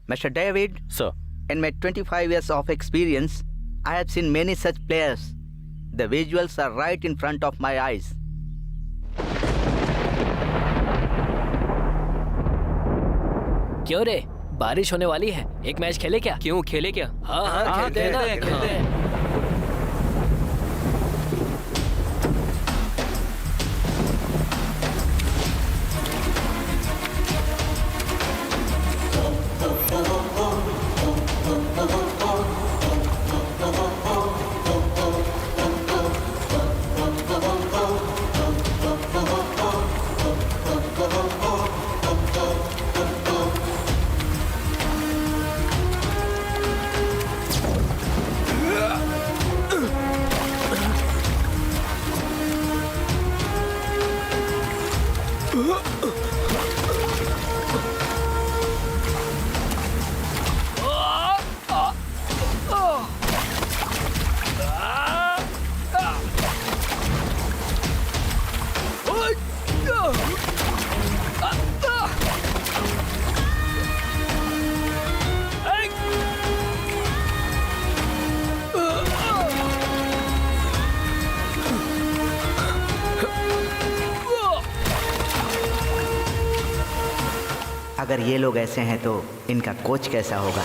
Mr. David, Sir. in my 25 years of experience, I have seen many such players. The visuals are right in front of my eyes. क्यों रे, बारिश होने वाली है, एक match खेले क्या? क्यों, खेले क्या? हाँ, खेलते हैं। अगर ये लोग ऐसे हैं तो इनका कोच कैसा होगा?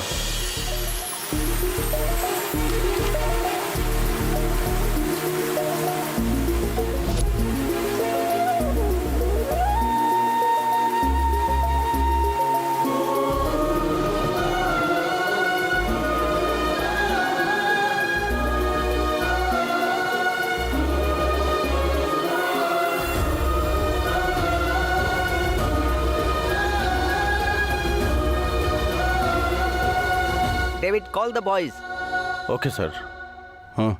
David, call the boys. Okay sir. हाँ।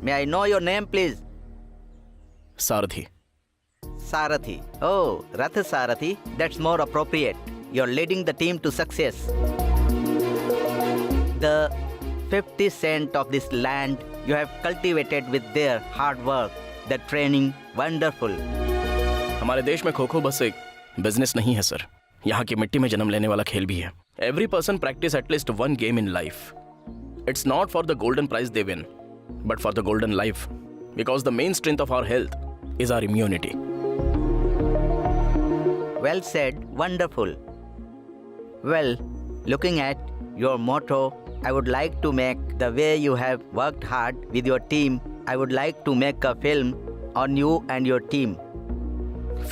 May I know your name, please? Sarathi. Sarathi. Oh, Rath Sarathi. That's more appropriate. You're leading the team to success. The 50 cent of this land you have cultivated with their hard work, the training, wonderful. हमारे देश में खो-खो बस एक business नहीं है sir, यहाँ की मिट्टी में जन्म लेने वाला खेल भी है। Every person practice at least one game in life. It's not for the golden prize they win, but for the golden life, because the main strength of our health is our immunity. Well said, wonderful. Well, looking at your motto, I would like to make the way you have worked hard with your team. I would like to make a film on you and your team.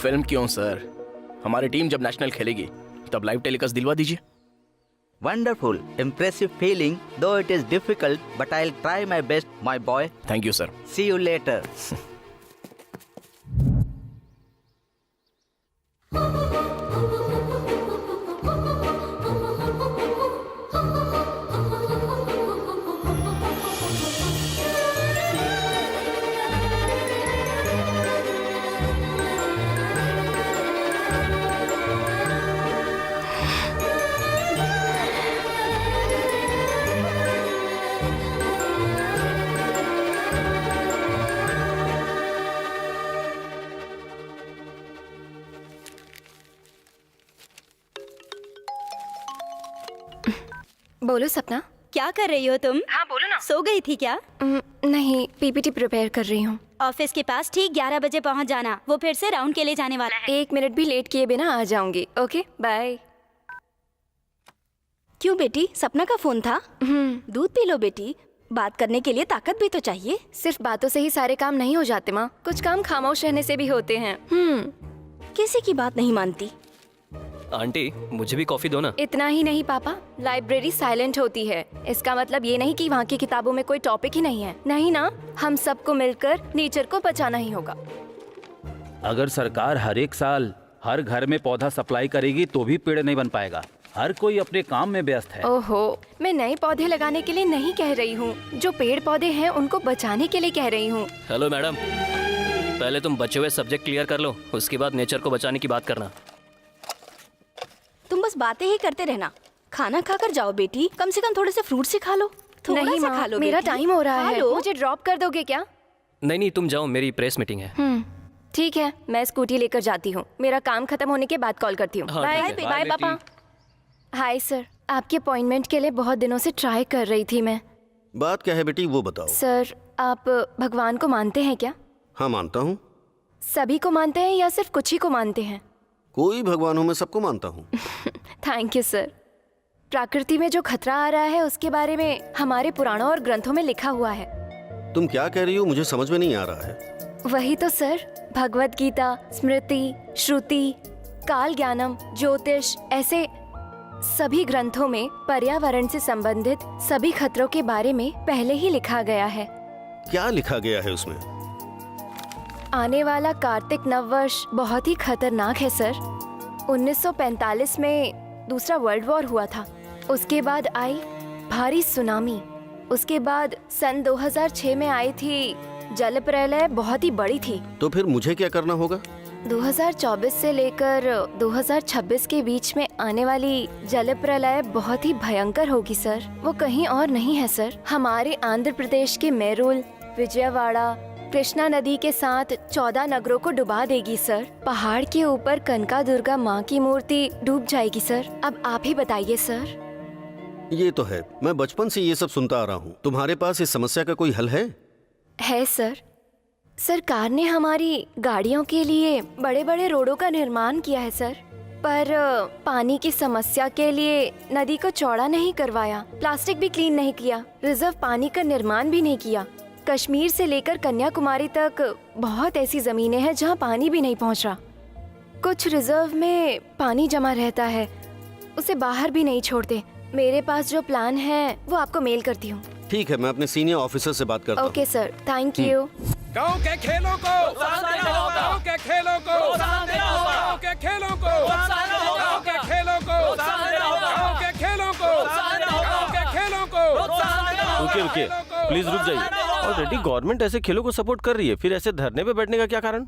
Film क्यों sir? हमारी team जब national खेलेगी तब live telecast दिलवा दीजिए। Wonderful, impressive feeling, though it is difficult, but I'll try my best, my boy. Thank you, sir. See you later. बोलो सपना। क्या कर रही हो तुम? हाँ बोलो ना। सो गई थी क्या? नहीं, पीपीटी प्रिपेयर कर रही हूँ। ऑफिस के पास ठीक 11 बजे पहुँच जाना, वो फिर से राउंड के लिए जाने वाला है। 1 मिनट भी लेट किए बिना आ जाऊंगी। Okay bye. क्यों बेटी, सपना का फोन था? दूध पी लो बेटी, बात करने के लिए ताकत भी तो चाहिए। सिर्फ बातों से ही सारे काम नहीं हो जाते माँ, कुछ काम खामोश रहने से भी होते हैं। किसी की बात नहीं मानती। आंटी, मुझे भी कॉफी दो ना। इतना ही नहीं पापा, लाइब्रेरी साइलेंट होती है, इसका मतलब ये नहीं कि वहाँ की किताबों में कोई टॉपिक ही नहीं है। नहीं ना, हम सबको मिलकर नेचर को बचाना ही होगा। अगर सरकार हर एक साल हर घर में पौधा सप्लाई करेगी तो भी पेड़ नहीं बन पाएगा। हर कोई अपने काम में व्यस्त है। ओहो, मैं नए पौधे लगाने के लिए नहीं कह रही हूँ, जो पेड़ पौधे हैं उनको बचाने के लिए कह रही हूँ। हेलो मैडम, पहले तुम बचे हुए सब्जेक्ट क्लियर कर लो, उसके बाद नेचर को बचाने की बात करना। तुम बस बातें ही करते रहना। खाना खाकर जाओ बेटी, कम से कम थोड़े से फ्रूट से खा लो। थोड़ा नहीं सा माँ, खा लो मेरा बेटी। टाइम हो रहा खा है, लो। मुझे ड्रॉप कर दोगे क्या? नहीं तुम जाओ, मेरी प्रेस मीटिंग है। ठीक है, मैं स्कूटी लेकर जाती हूँ। मेरा काम खत्म होने के बाद कॉल करती हूँ। हाँ, बाय ठीक है। बाय पापा। हाय सर, आपके अपॉइंटमेंट के लिए बहुत दिनों से ट्राई कर रही थी मैं। बात क्या है बेटी, वो बताओ। सर, आप भगवान को मानते हैं क्या? हाँ मानता हूँ। सभी को मानते हैं या सिर्फ कुछ ही को मानते हैं? कोई भगवान हो, मैं सबको मानता हूँ। Thank you sir. प्रकृति में जो खतरा आ रहा है उसके बारे में हमारे पुराणों और ग्रंथों में लिखा हुआ है। तुम क्या कह रही हो, मुझे समझ में नहीं आ रहा है। वही तो सर, भगवत गीता, स्मृति, श्रुति, काल ज्ञानम, ज्योतिष, ऐसे सभी ग्रंथों में पर्यावरण से संबंधित सभी खतरों के बारे में पहले ही लिखा गया है। क्या लिखा गया है उसमें? आने वाला कार्तिक नववर्ष बहुत ही खतरनाक है सर। 1945 में दूसरा वर्ल्ड वॉर हुआ था, उसके बाद आई भारी सुनामी, उसके बाद सन 2006 में आई थी जल प्रलय, बहुत ही बड़ी थी। तो फिर मुझे क्या करना होगा? 2024 से लेकर 2026 के बीच में आने वाली जल प्रलय बहुत ही भयंकर होगी सर। वो कहीं और नहीं है सर, हमारे आंध्र प्रदेश के मेरूल, विजयवाड़ा, कृष्णा नदी के साथ 14 नगरों को डुबा देगी सर। पहाड़ के ऊपर कनका दुर्गा माँ की मूर्ति डूब जाएगी सर। अब आप ही बताइए सर। ये तो है, मैं बचपन से ये सब सुनता आ रहा हूँ। तुम्हारे पास इस समस्या का कोई हल है? है सर। सरकार ने हमारी गाड़ियों के लिए बड़े बड़े रोडों का निर्माण किया है सर, पर पानी की समस्या के लिए नदी को चौड़ा नहीं करवाया, प्लास्टिक भी क्लीन नहीं किया, रिजर्व पानी का निर्माण भी नहीं किया। कश्मीर से लेकर कन्याकुमारी तक बहुत ऐसी जमीनें हैं जहां पानी भी नहीं पहुंच रहा। कुछ रिजर्व में पानी जमा रहता है, उसे बाहर भी नहीं छोड़ते। मेरे पास जो प्लान है वो आपको मेल करती हूँ। ठीक है, मैं अपने सीनियर ऑफिसर से बात करता हूँ। Okay sir, thank you. गांव के खेलों को गांव के खेलों को गांव के खेलों को गांव के खेलों को गांव के खेलों को गांव के खेलों को। रुकिए प्लीज रुक जाइए। ऑलरेडी गवर्नमेंट ऐसे खेलों को सपोर्ट कर रही है, फिर ऐसे धरने पे बैठने का क्या कारण?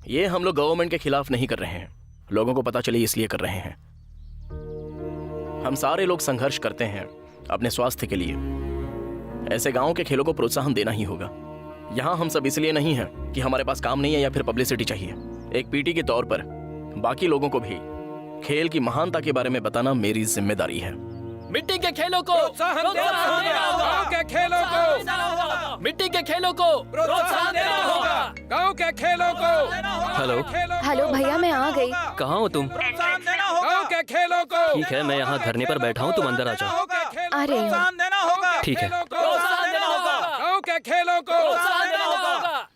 ये हम लोग गवर्नमेंट के खिलाफ नहीं कर रहे हैं, लोगों को पता चले इसलिए कर रहे हैं। हम सारे लोग संघर्ष करते हैं अपने स्वास्थ्य के लिए। ऐसे गांव के खेलों को प्रोत्साहन देना ही होगा। यहाँ हम सब इसलिए नहीं हैं कि हमारे पास काम नहीं है या फिर पब्लिसिटी चाहिए। एक पीटी के तौर पर बाकी लोगों को भी खेल की महानता के बारे में बताना मेरी जिम्मेदारी है। मिट्टी के खेलों को प्रोत्साहन देना होगा। गांव के खेलों को मिट्टी के खेलों को प्रोत्साहन देना होगा। गांव के खेलों को। हेलो हेलो भैया, मैं आ गई। कहाँ हो तुम? प्रोत्साहन देना होगा। गांव के खेलों को। ठीक है, मैं यहाँ धरने पर बैठा हूँ, तुम अंदर आ जाओ। आ रही हूँ। प्रोत्साहन देना होगा। ठीक है। प्रोत्साहन देना होगा। गांव के खेलों को प्रोत्साहन देना होगा।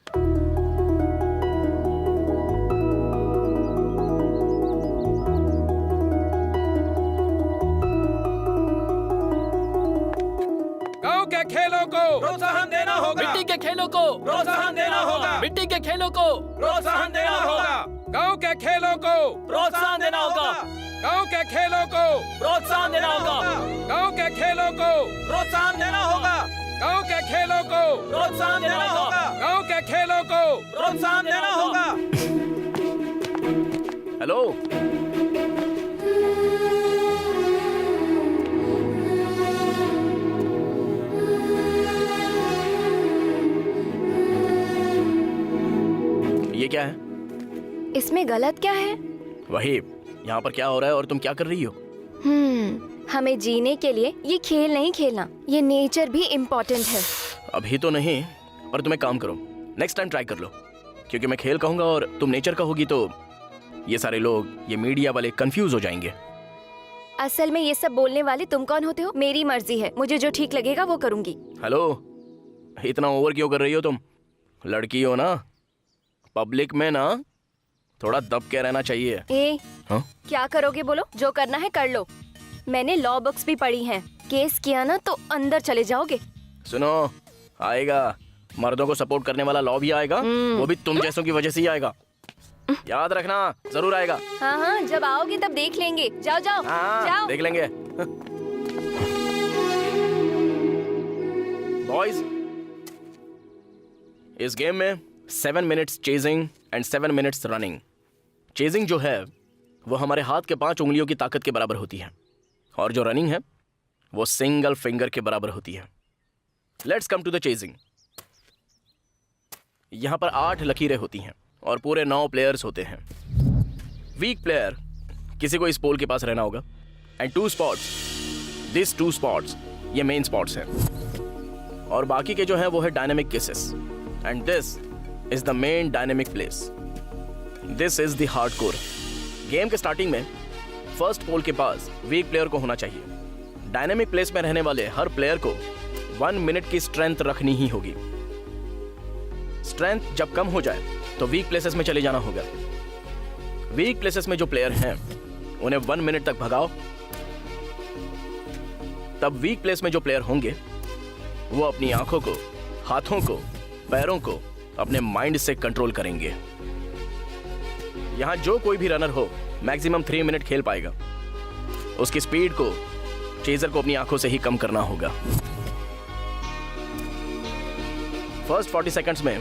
गांव के खेलों को प्रोत्साहन देना होगा। मिट्टी के खेलों को प्रोत्साहन देना होगा। मिट्टी के खेलों को प्रोत्साहन देना होगा। गांव के खेलों को प्रोत्साहन देना होगा। गांव के खेलों को प्रोत्साहन देना होगा। गांव के खेलों को प्रोत्साहन देना होगा। गांव के खेलों को प्रोत्साहन देना होगा। गांव के खेलों को प्रोत्साहन देना होगा। हेलो, ये क्या है? इसमें गलत क्या है? वही, यहाँ पर क्या हो रहा है और तुम क्या कर रही हो? हमें जीने के लिए ये खेल नहीं खेलना, ये नेचर भी इम्पोर्टेंट है। अभी तो नहीं, पर तुम एक काम करो, नेक्स्ट टाइम ट्राई कर लो, क्योंकि मैं खेल कहूंगा और तुम नेचर कहोगी तो ये सारे लोग, ये मीडिया वाले कंफ्यूज हो जाएंगे। असल में ये सब बोलने वाले तुम कौन होते हो? मेरी मर्जी है, मुझे जो ठीक लगेगा वो करूंगी। हेलो, इतना ओवर क्यों कर रही हो तुम? लड़की हो ना, पब्लिक में ना थोड़ा दब के रहना चाहिए। हाँ? क्या करोगे बोलो, जो करना है कर लो। मैंने लॉ बुक्स भी पढ़ी हैं, केस किया ना तो अंदर चले जाओगे। सुनो, आएगा, मर्दों को सपोर्ट करने वाला लॉ भी आएगा, वो भी तुम जैसों की वजह से ही आएगा। याद रखना, जरूर आएगा। हाँ हाँ, जब आओगे तब देख लेंगे। जाओ जाओ हाँ, जाओ। देख लेंगे। बॉयज, इस गेम में 7 minutes chasing and 7 minutes running. Chasing जो है वो हमारे हाथ के 5 उंगलियों की ताकत के बराबर होती है, और जो रनिंग है वो सिंगल फिंगर के बराबर होती है। Let's come to the chasing. यहां पर 8 लकीरें होती हैं और पूरे 9 प्लेयर्स होते हैं। वीक प्लेयर किसी को इस पोल के पास रहना होगा, एंड 2 स्पॉट्स, दिस 2 स्पॉट्स ये मेन स्पॉट्स हैं, और बाकी के जो है वो है dynamic cases, and this is the main dynamic place. This is the hard core. Game के स्टार्टिंग में फर्स्ट पोल के पास वीक प्लेयर को होना चाहिए। डायनेमिक प्लेस में रहने वाले हर प्लेयर को 1 मिनट की स्ट्रेंथ रखनी ही होगी। स्ट्रेंथ जब कम हो जाए तो वीक प्लेसेस में चले जाना होगा। वीक प्लेसेस में जो प्लेयर हैं उन्हें 1 मिनट तक भगाओ। तब वीक प्लेस में जो प्लेयर होंगे वो अपनी आंखों को, हाथों को, पैरों को अपने माइंड से कंट्रोल करेंगे। यहां जो कोई भी रनर हो मैक्सिमम 3 मिनट खेल पाएगा। उसकी स्पीड को चेजर को अपनी आंखों से ही कम करना होगा। फर्स्ट 40 सेकंड्स में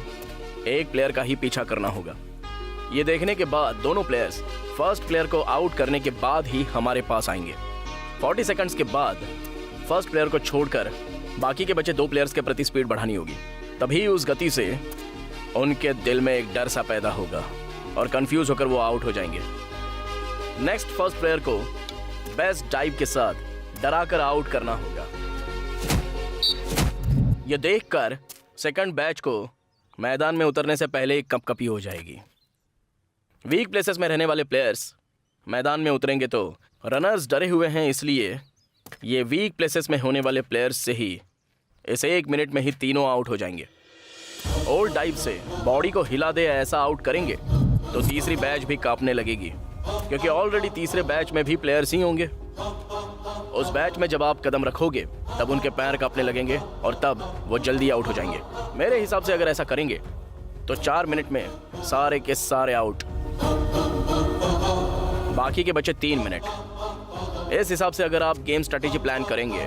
एक प्लेयर का ही पीछा करना होगा। ये देखने के बाद दोनों प्लेयर्स फर्स्ट प्लेयर को आउट करने के बाद ही हमारे पास आएंगे। 40 सेकंड्स के बाद फर्स्ट प्लेयर को छोड़कर बाकी के बचे 2 प्लेयर्स के प्रति स्पीड बढ़ानी होगी। तभी उस गति से उनके दिल में एक डर सा पैदा होगा और कंफ्यूज होकर वो आउट हो जाएंगे। नेक्स्ट फर्स्ट प्लेयर को बेस्ट डाइव के साथ डराकर आउट करना होगा। यह देखकर सेकंड बैच को मैदान में उतरने से पहले एक कपकपी हो जाएगी। वीक प्लेसेस में रहने वाले प्लेयर्स मैदान में उतरेंगे तो रनर्स डरे हुए हैं, इसलिए ये वीक प्लेसेस में होने वाले प्लेयर्स से ही इस 1 मिनट में ही तीनों आउट हो जाएंगे। ओल्ड डाइव से बॉडी को हिला दे ऐसा आउट करेंगे तो तीसरी बैच भी कांपने लगेगी, क्योंकि ऑलरेडी तीसरे बैच में भी प्लेयर्स ही होंगे। उस बैच में जब आप कदम रखोगे तब उनके पैर कांपने लगेंगे और तब वो जल्दी आउट हो जाएंगे। मेरे हिसाब से अगर ऐसा करेंगे तो 4 मिनट में सारे के सारे आउट, बाकी के बचे 3 मिनट। इस हिसाब से अगर आप गेम स्ट्रेटेजी प्लान करेंगे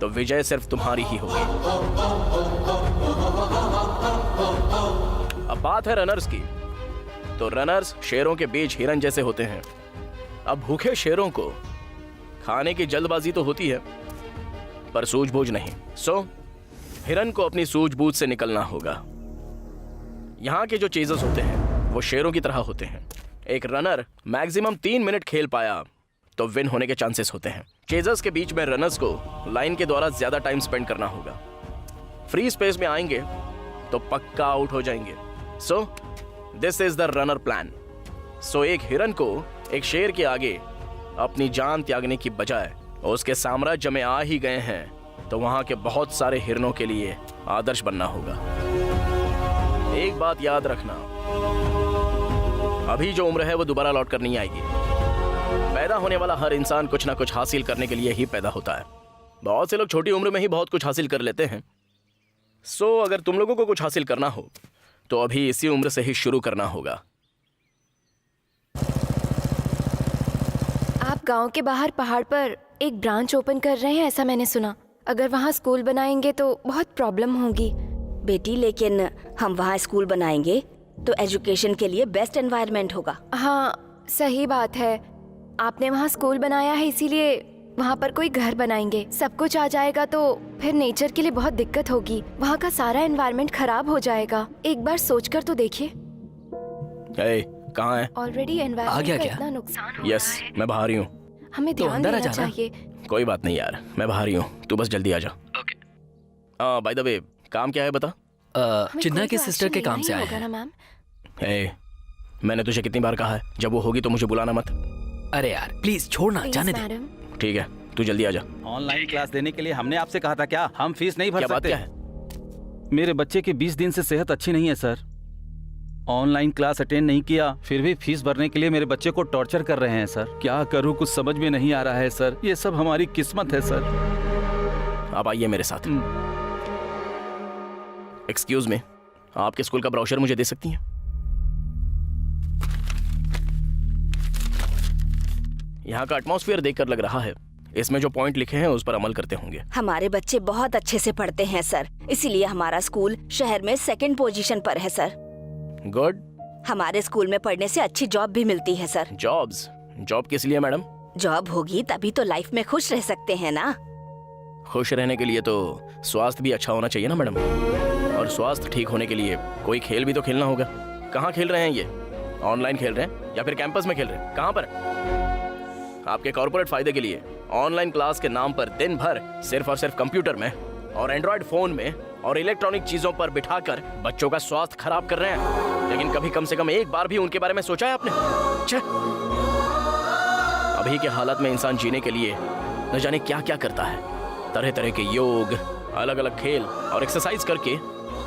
तो विजय सिर्फ तुम्हारी ही होगी। अब बात है रनर्स की, तो रनर्स शेरों के बीच हिरन जैसे होते हैं। अब भूखे शेरों को खाने की जल्दबाजी तो होती है पर सूझबूझ नहीं। सो हिरन को अपनी सूझबूझ से निकलना होगा। यहां के जो चेजर्स होते हैं वो शेरों की तरह होते हैं। एक रनर मैक्सिमम 3 मिनट खेल पाया तो विन होने के चांसेस होते हैं। चेजर्स के बीच में रनर्स को लाइन के द्वारा ज्यादा टाइम स्पेंड करना होगा। फ्री स्पेस में आएंगे तो पक्का आउट हो जाएंगे। So this is the runner plan. So एक हिरन को एक शेर के आगे अपनी जान त्यागने की बजाय उसके साम्राज्य में आ ही गए हैं तो वहां के बहुत सारे हिरनों के लिए आदर्श बनना होगा। एक बात याद रखना, अभी जो उम्र है वो दोबारा लौट कर नहीं आएगी। पैदा होने वाला हर इंसान कुछ ना कुछ हासिल करने के लिए ही पैदा होता है। बहुत से लोग छोटी उम्र में ही बहुत कुछ हासिल कर लेते हैं। सो अगर तुम लोगों को कुछ हासिल करना हो तो अभी इसी उम्र से ही शुरू करना होगा। आप गांव के बाहर पहाड़ पर एक ब्रांच ओपन कर रहे हैं, ऐसा मैंने सुना। अगर वहाँ स्कूल बनाएंगे तो बहुत प्रॉब्लम होगी। बेटी, लेकिन हम वहाँ स्कूल बनाएंगे तो एजुकेशन के लिए बेस्ट एनवायरनमेंट होगा। हाँ, सही बात है। आपने वहाँ स्कूल बनाया है, इसीलिए वहाँ पर कोई घर बनाएंगे। सब कुछ आ जाएगा तो फिर नेचर के लिए बहुत दिक्कत होगी। वहाँ का सारा एनवायरनमेंट खराब हो जाएगा। एक बार सोचकर तो देखिए। कहाँ है? ऑलरेडी एनवायरनमेंट का इतना नुकसान हो रहा यस, है। मैं बाहर ही हूँ। हमें ध्यान देना चाहिए। कोई बात नहीं यार, मैं बाहर ही हूँ, तू बस जल्दी आ जा। ओके। बाय द वे, काम क्या है बता? चिन्ना के सिस्टर के काम से आए हैं। मैम, मैंने तुझे कितनी बार कहा है जब वो होगी तो मुझे बुलाना मत। अरे यार प्लीज छोड़ना, जाने दे। मैडम, ठीक है, तू जल्दी आ जा। ऑनलाइन क्लास देने के लिए हमने आपसे कहा था क्या? हम फीस नहीं भर क्या बात सकते। क्या है? मेरे बच्चे की 20 दिन से सेहत अच्छी नहीं है सर। ऑनलाइन क्लास अटेंड नहीं किया, फिर भी फीस भरने के लिए मेरे बच्चे को टॉर्चर कर रहे हैं सर। क्या करूं, कुछ समझ में नहीं आ रहा है सर। ये सब हमारी किस्मत है सर। आप आइए मेरे साथ। एक्सक्यूज मी, आपके स्कूल का ब्रोशर मुझे दे सकती हैं? यहाँ का एटमॉस्फेयर देखकर लग रहा है इसमें जो पॉइंट लिखे हैं उस पर अमल करते होंगे। हमारे बच्चे बहुत अच्छे से पढ़ते हैं सर, इसीलिए हमारा स्कूल शहर में 2nd पोजीशन पर है सर। गुड। हमारे स्कूल में पढ़ने से अच्छी जॉब भी मिलती है सर। जॉब किस लिए मैडम? जॉब होगी तभी तो लाइफ में खुश रह सकते हैं ना। खुश रहने के लिए तो स्वास्थ्य भी अच्छा होना चाहिए ना मैडम, और स्वास्थ्य ठीक होने के लिए कोई खेल भी तो खेलना होगा। कहाँ खेल रहे हैं ये? ऑनलाइन खेल रहे हैं या फिर कैंपस में खेल रहे हैं? कहाँ पर? आपके कॉर्पोरेट फायदे के लिए ऑनलाइन क्लास के नाम पर दिन भर सिर्फ और सिर्फ कंप्यूटर में और एंड्रॉइड फोन में और इलेक्ट्रॉनिक चीजों पर बिठाकर बच्चों का स्वास्थ्य खराब कर रहे हैं। लेकिन कभी कम से कम एक बार भी उनके बारे में सोचा है आपने? छे! अभी के हालात में इंसान जीने के लिए न जाने क्या क्या करता है। तरह तरह के योग, अलग अलग खेल और एक्सरसाइज करके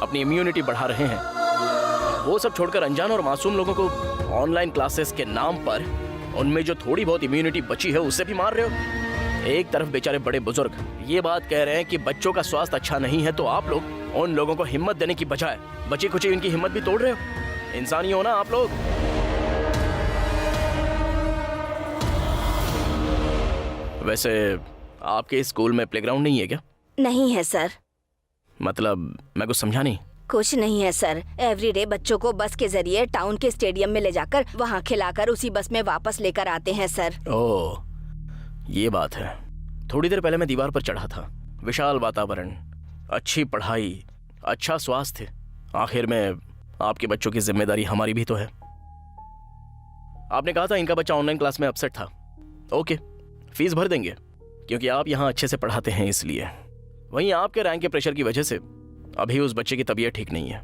अपनी इम्यूनिटी बढ़ा रहे हैं। वो सब छोड़कर अनजान और मासूम लोगों को ऑनलाइन क्लासेस के नाम पर उनमें जो थोड़ी बहुत इम्यूनिटी बची है उससे भी मार रहे हो। एक तरफ बेचारे बड़े बुजुर्ग ये बात कह रहे हैं कि बच्चों का स्वास्थ्य अच्छा नहीं है, तो आप लोग उन लोगों को हिम्मत देने की बजाय बची खुची इनकी हिम्मत भी तोड़ रहे हो। इंसानी हो ना आप लोग। वैसे आपके स्कूल में प्लेग्राउंड नहीं है क्या? नहीं है सर। मतलब मैं कुछ समझा नहीं। कुछ नहीं है सर। एवरीडे बच्चों को बस के जरिए टाउन के स्टेडियम में ले जाकर वहाँ खिलाकर उसी बस में वापस लेकर आते हैं सर। ओह, ये बात है। थोड़ी देर पहले मैं दीवार पर चढ़ा था। विशाल वातावरण, अच्छी पढ़ाई, अच्छा स्वास्थ्य, आखिर में आपके बच्चों की जिम्मेदारी हमारी भी तो है। आपने कहा था इनका बच्चा ऑनलाइन क्लास में अपसेट था। ओके, फीस भर देंगे क्योंकि आप यहाँ अच्छे से पढ़ाते हैं इसलिए। वहीं आपके रैंक के प्रेशर की वजह से अभी उस बच्चे की तबीयत ठीक नहीं है,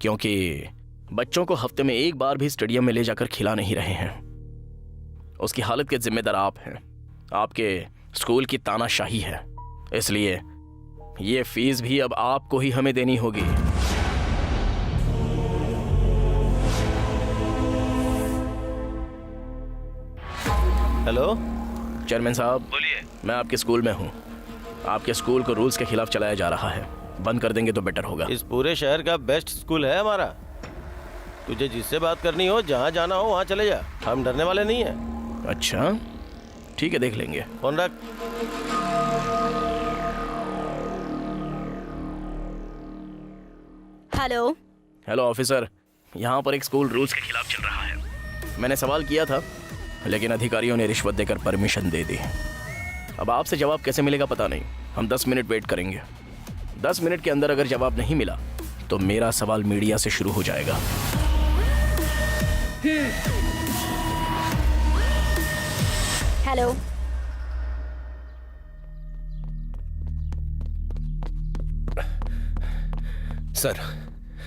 क्योंकि बच्चों को हफ्ते में एक बार भी स्टेडियम में ले जाकर खिला नहीं रहे हैं। उसकी हालत के जिम्मेदार आप हैं। आपके स्कूल की तानाशाही है, इसलिए ये फीस भी अब आपको ही हमें देनी होगी। हेलो चेयरमैन साहब, बोलिए। मैं आपके स्कूल में हूँ। आपके स्कूल को रूल्स के खिलाफ चलाया जा रहा है। बंद कर देंगे तो बेटर होगा। इस पूरे शहर का बेस्ट स्कूल है हमारा। तुझे जिससे बात करनी हो, जहाँ जाना हो वहाँ चले जा। हम डरने वाले नहीं हैं। अच्छा ठीक है, देख लेंगे। फोन रख। हेलो ऑफिसर, यहाँ पर एक स्कूल रूल्स के खिलाफ चल रहा है। मैंने सवाल किया था लेकिन अधिकारियों ने रिश्वत देकर परमिशन दे दी। अब आपसे जवाब कैसे मिलेगा पता नहीं। हम 10 मिनट वेट करेंगे। 10 मिनट के अंदर अगर जवाब नहीं मिला तो मेरा सवाल मीडिया से शुरू हो जाएगा। हेलो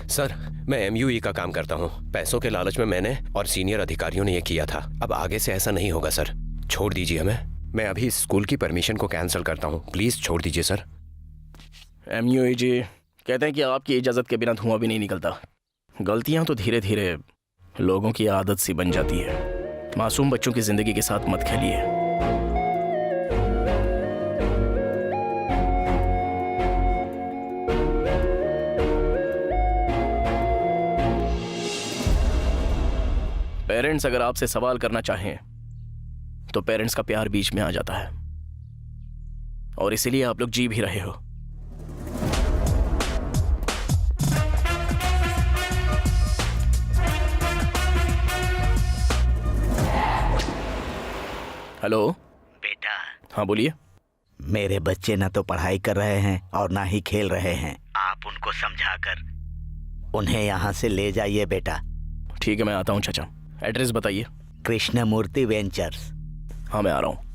सर, मैं MUE का काम करता हूँ। पैसों के लालच में मैंने और सीनियर अधिकारियों ने ये किया था। अब आगे से ऐसा नहीं होगा सर। छोड़ दीजिए हमें। मैं अभी इस स्कूल की परमिशन को कैंसिल करता हूँ। प्लीज छोड़ दीजिए सर। MUE जी कहते हैं कि आपकी इजाज़त के बिना धुआं भी नहीं निकलता। गलतियाँ तो धीरे धीरे लोगों की आदत सी बन जाती है। मासूम बच्चों की ज़िंदगी के साथ मत खेलिए। पेरेंट्स अगर आपसे सवाल करना चाहें तो पेरेंट्स का प्यार बीच में आ जाता है, और इसीलिए आप लोग जी भी रहे हो। हेलो बेटा। हाँ बोलिए। मेरे बच्चे ना तो पढ़ाई कर रहे हैं और ना ही खेल रहे हैं। आप उनको समझाकर उन्हें यहाँ से ले जाइए बेटा। ठीक है, मैं आता हूँ चाचा। एड्रेस बताइए। कृष्णमूर्ति वेंचर्स। हाँ मैं आ रहा हूँ।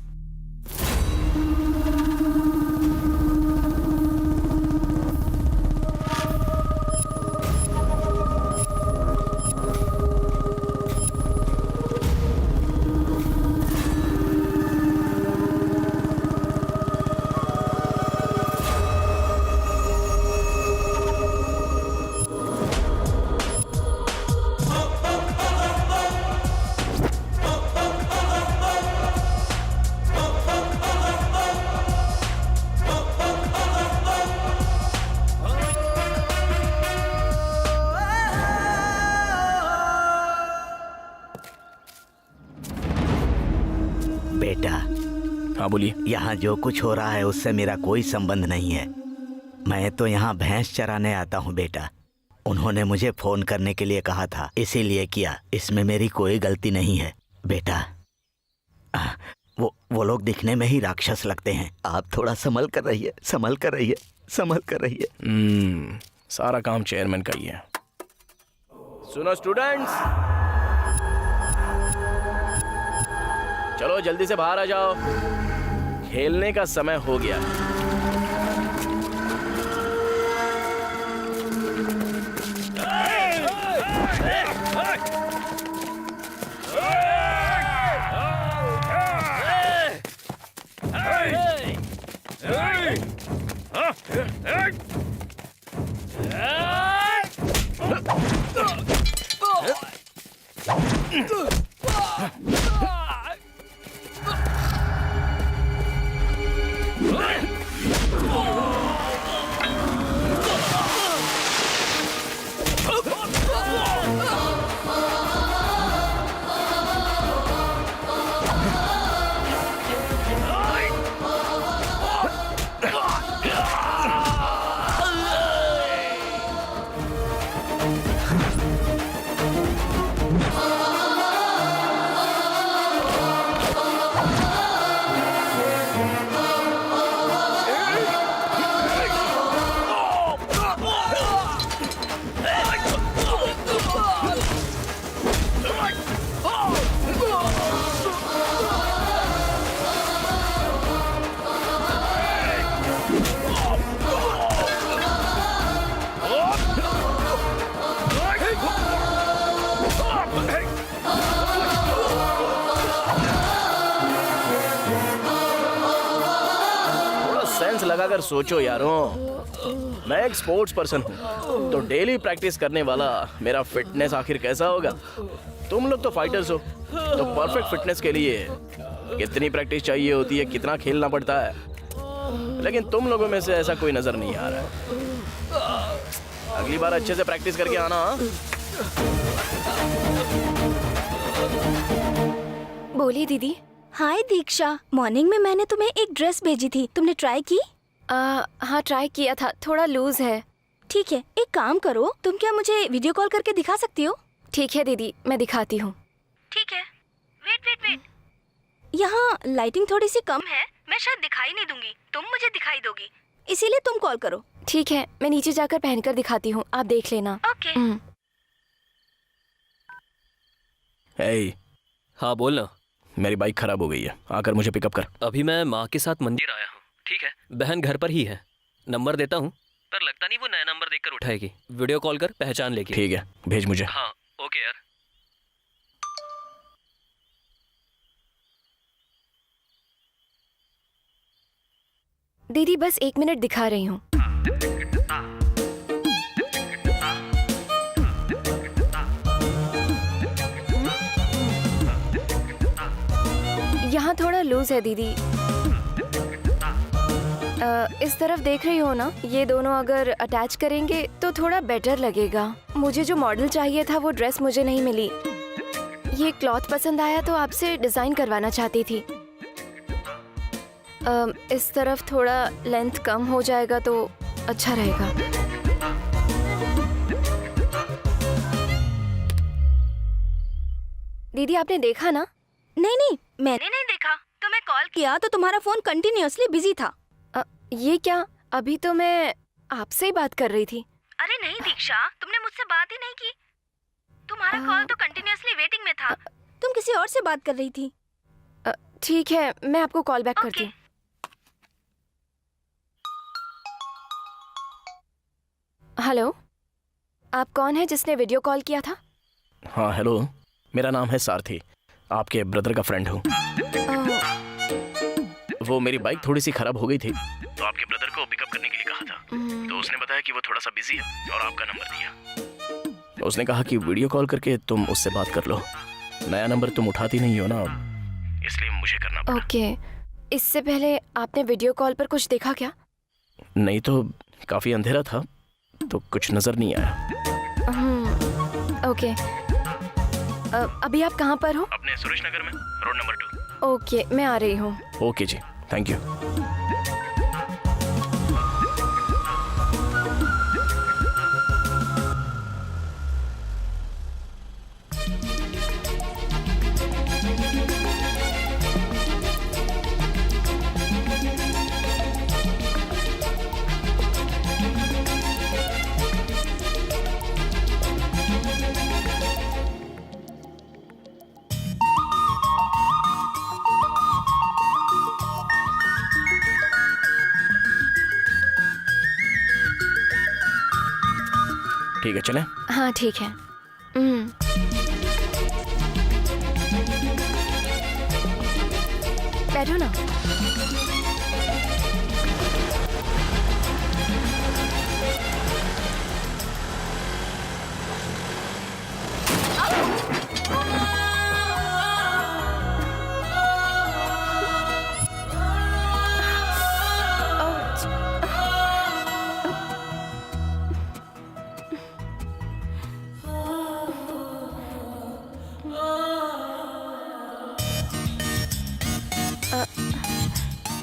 बेटा, हाँ बोलिए। यहाँ जो कुछ हो रहा है उससे मेरा कोई संबंध नहीं है। मैं तो यहाँ भैंस चराने आता हूँ बेटा। उन्होंने मुझे फोन करने के लिए कहा था, इसीलिए किया। इसमें मेरी कोई गलती नहीं है बेटा। वो लोग दिखने में ही राक्षस लगते हैं। आप थोड़ा संभल कर रहिए, संभल कर रहिए, संभल कर रहिए। सारा काम चेयरमैन का ही है। सुनो स्टूडेंट्स, चलो जल्दी से बाहर आ जाओ, खेलने का समय हो गया। सेंस लगाकर सोचो यारों, मैं एक स्पोर्ट्स पर्सन हूँ, तो डेली प्रैक्टिस करने वाला मेरा फिटनेस आखिर कैसा होगा? तुम लोग तो फाइटर्स हो, तो परफेक्ट फिटनेस के लिए कितनी प्रैक्टिस चाहिए होती है, कितना खेलना पड़ता है। लेकिन तुम लोगों में से ऐसा कोई नजर नहीं आ रहा है। अगली बार अच्छे से प्रैक्टिस करके आना। बोलिए दीदी। हाय दीक्षा, मॉर्निंग में मैंने तुम्हें एक ड्रेस भेजी थी, तुमने ट्राई की? हाँ ट्राई किया था, थोड़ा लूज है। ठीक है, एक काम करो, तुम क्या मुझे वीडियो कॉल करके दिखा सकती हो? ठीक है दीदी, मैं दिखाती हूँ। ठीक है। वेट। यहाँ लाइटिंग थोड़ी सी कम है, मैं शायद दिखाई नहीं दूंगी, तुम मुझे दिखाई दोगी, इसीलिए तुम कॉल करो। ठीक है, मैं नीचे जाकर पहनकर दिखाती हूँ, आप देख लेना। ओके। हे, हाँ बोलना। मेरी बाइक खराब हो गई है, आकर मुझे पिकअप कर। अभी मैं माँ के साथ मंदिर आया हूँ। ठीक है, बहन घर पर ही है, नंबर देता हूँ, पर लगता नहीं वो नया नंबर देखकर उठाएगी। वीडियो कॉल कर, पहचान लेगी। ठीक है, भेज मुझे। हाँ ओके यार। दीदी बस 1 मिनट दिखा रही हूँ। यहाँ थोड़ा लूज है दीदी। इस तरफ देख रही हो ना, ये दोनों अगर अटैच करेंगे तो थोड़ा बेटर लगेगा। मुझे जो मॉडल चाहिए था वो ड्रेस मुझे नहीं मिली। ये क्लॉथ पसंद आया तो आपसे डिजाइन करवाना चाहती थी। इस तरफ थोड़ा लेंथ कम हो जाएगा तो अच्छा रहेगा। दीदी आपने देखा ना? नहीं, मैंने नहीं देखा। तुम्हें कॉल किया तो तुम्हारा फोन कंटिन्यूअसली बिजी था। ये क्या? अभी तो मैं आपसे ही बात कर रही थी। अरे नहीं दीक्षा, तुमने मुझसे बात ही नहीं की। तुम्हारा कॉल तो कंटिन्यूअसली वेटिंग में था। तुम किसी और से बात कर रही थी। ठीक है, मैं आपको कॉल बैक करती हूँ। हेलो, आप कौन है जिसने वीडियो कॉल किया था? हाँ हेलो, मेरा नाम है सारथी, आपके ब्रदर का फ्रेंड हूँ। वो मेरी बाइक थोड़ी सी खराब हो गई थी, तो आपके ब्रदर को पिकअप करने के लिए कहा था। तो उसने बताया कि वो थोड़ा सा बिजी है और आपका नंबर दिया। उसने कहा कि वीडियो कॉल करके तुम उससे बात कर लो। नया नंबर तुम उठाती नहीं हो ना, इसलिए मुझे करना पड़ा। ओके, इससे पहले आपने वीडियो कॉल पर कुछ देखा क्या? नहीं तो काफी अंधेरा था तो कुछ नजर नहीं आया। ओके, अभी आप कहाँ पर हो? अपने सुरेश नगर में, रोड नंबर 2। ओके, मैं आ रही हूँ। ओके जी, थैंक यू। ठीक है, चलें? हाँ ठीक है। बैठो ना।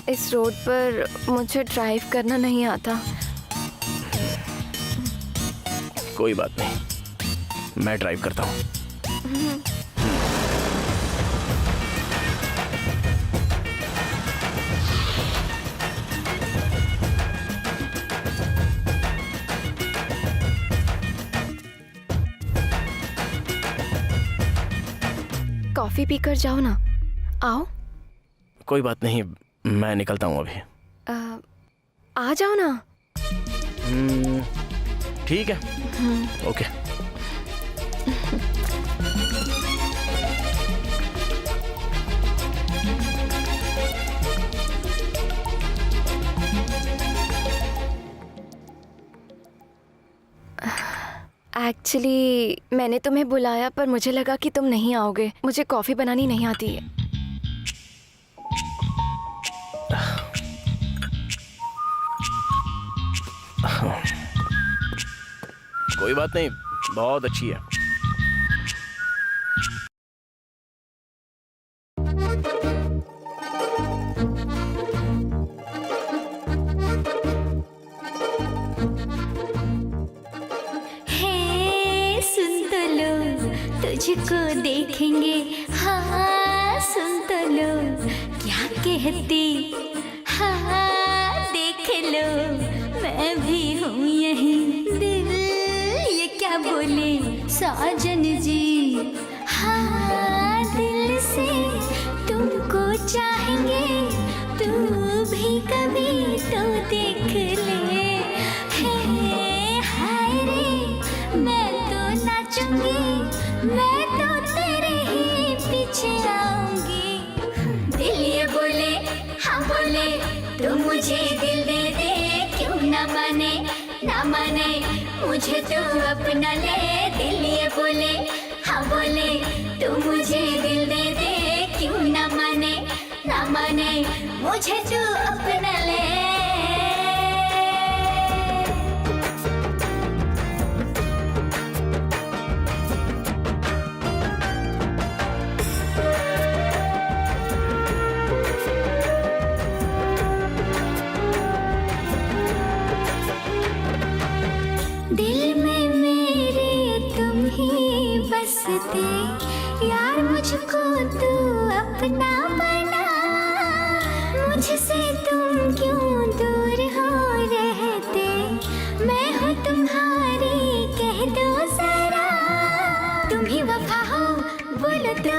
इस रोड पर मुझे ड्राइव करना नहीं आता। कोई बात नहीं, मैं ड्राइव करता हूँ। कॉफी पीकर जाओ ना। आओ। कोई बात नहीं, मैं निकलता हूँ अभी। आ जाओ ना। ठीक है, ओके। एक्चुअली मैंने तुम्हें बुलाया पर मुझे लगा कि तुम नहीं आओगे। मुझे कॉफ़ी बनानी नहीं आती है। कोई बात नहीं, बहुत अच्छी है। तुझको देखेंगे, हाँ सुन तो लो क्या कहती, हाँ देख लो मैं भी हूँ यहीं। दिल ये क्या बोले साजन जी, हाँ दिल से तुमको चाहेंगे, तू भी कभी तो देख ले। हाय रे मैं तो नाचूंगी, मैं तो तेरे ही पीछे आऊंगी। दिल ये बोले, हाँ बोले, तू मुझे दिल दे दे, क्यों ना माने, ना माने मुझे तू अपना ले। दिल ये बोले, हाँ बोले, तू मुझे दिल दे दे, क्यों ना माने, ना माने मुझे तू अपना ले। दिल में मेरे तुम ही बसते, यार मुझको तू अपना बना। मुझसे तुम क्यों दूर हो रहते, मैं हूँ तुम्हारी कह दो जरा। तुम ही वफा हो बोलो तो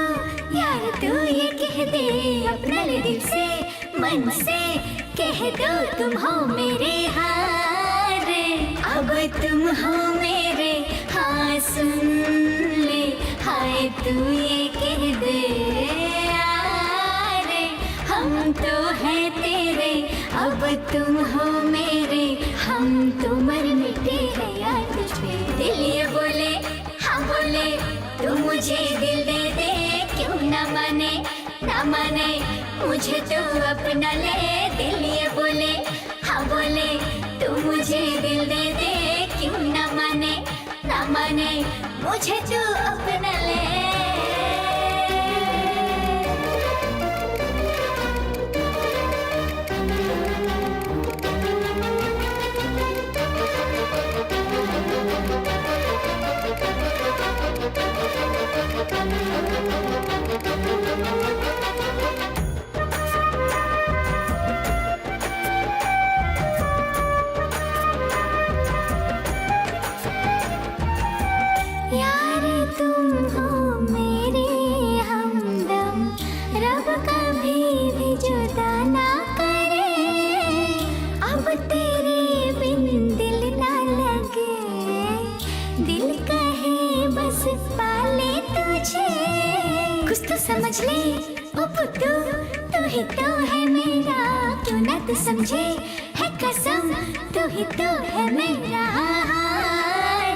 यार, तू ये कह दे अपना ले दिल से मन से, कह दो तुम हो मेरे हारे, अब तुम हो मेरे, हाँ सुन ले, हाय तू ये कह दे यारे, हम तो हैं तेरे, अब तुम हो मेरे, हम तो मर मिटे हैं यार तुझ पे। दिल ये बोले, हाँ बोले, तू मुझे दिल दे दे, क्यों ना माने, ना माने मुझे तू अपना ले। दिल ये बोले, हाँ बोले, तू मुझे दिल दे दे, क्यों ना माने, ना माने मुझे तू अपना ले। जुदा ना करे, अब तेरे बिन दिल ना लगे, दिल कहे बस पाले तुझे, कुछ तो समझ ले ओ पुत्तू, तू ही तो है मेरा, क्यों ना तू समझे है कसम, तू ही तो है मेरा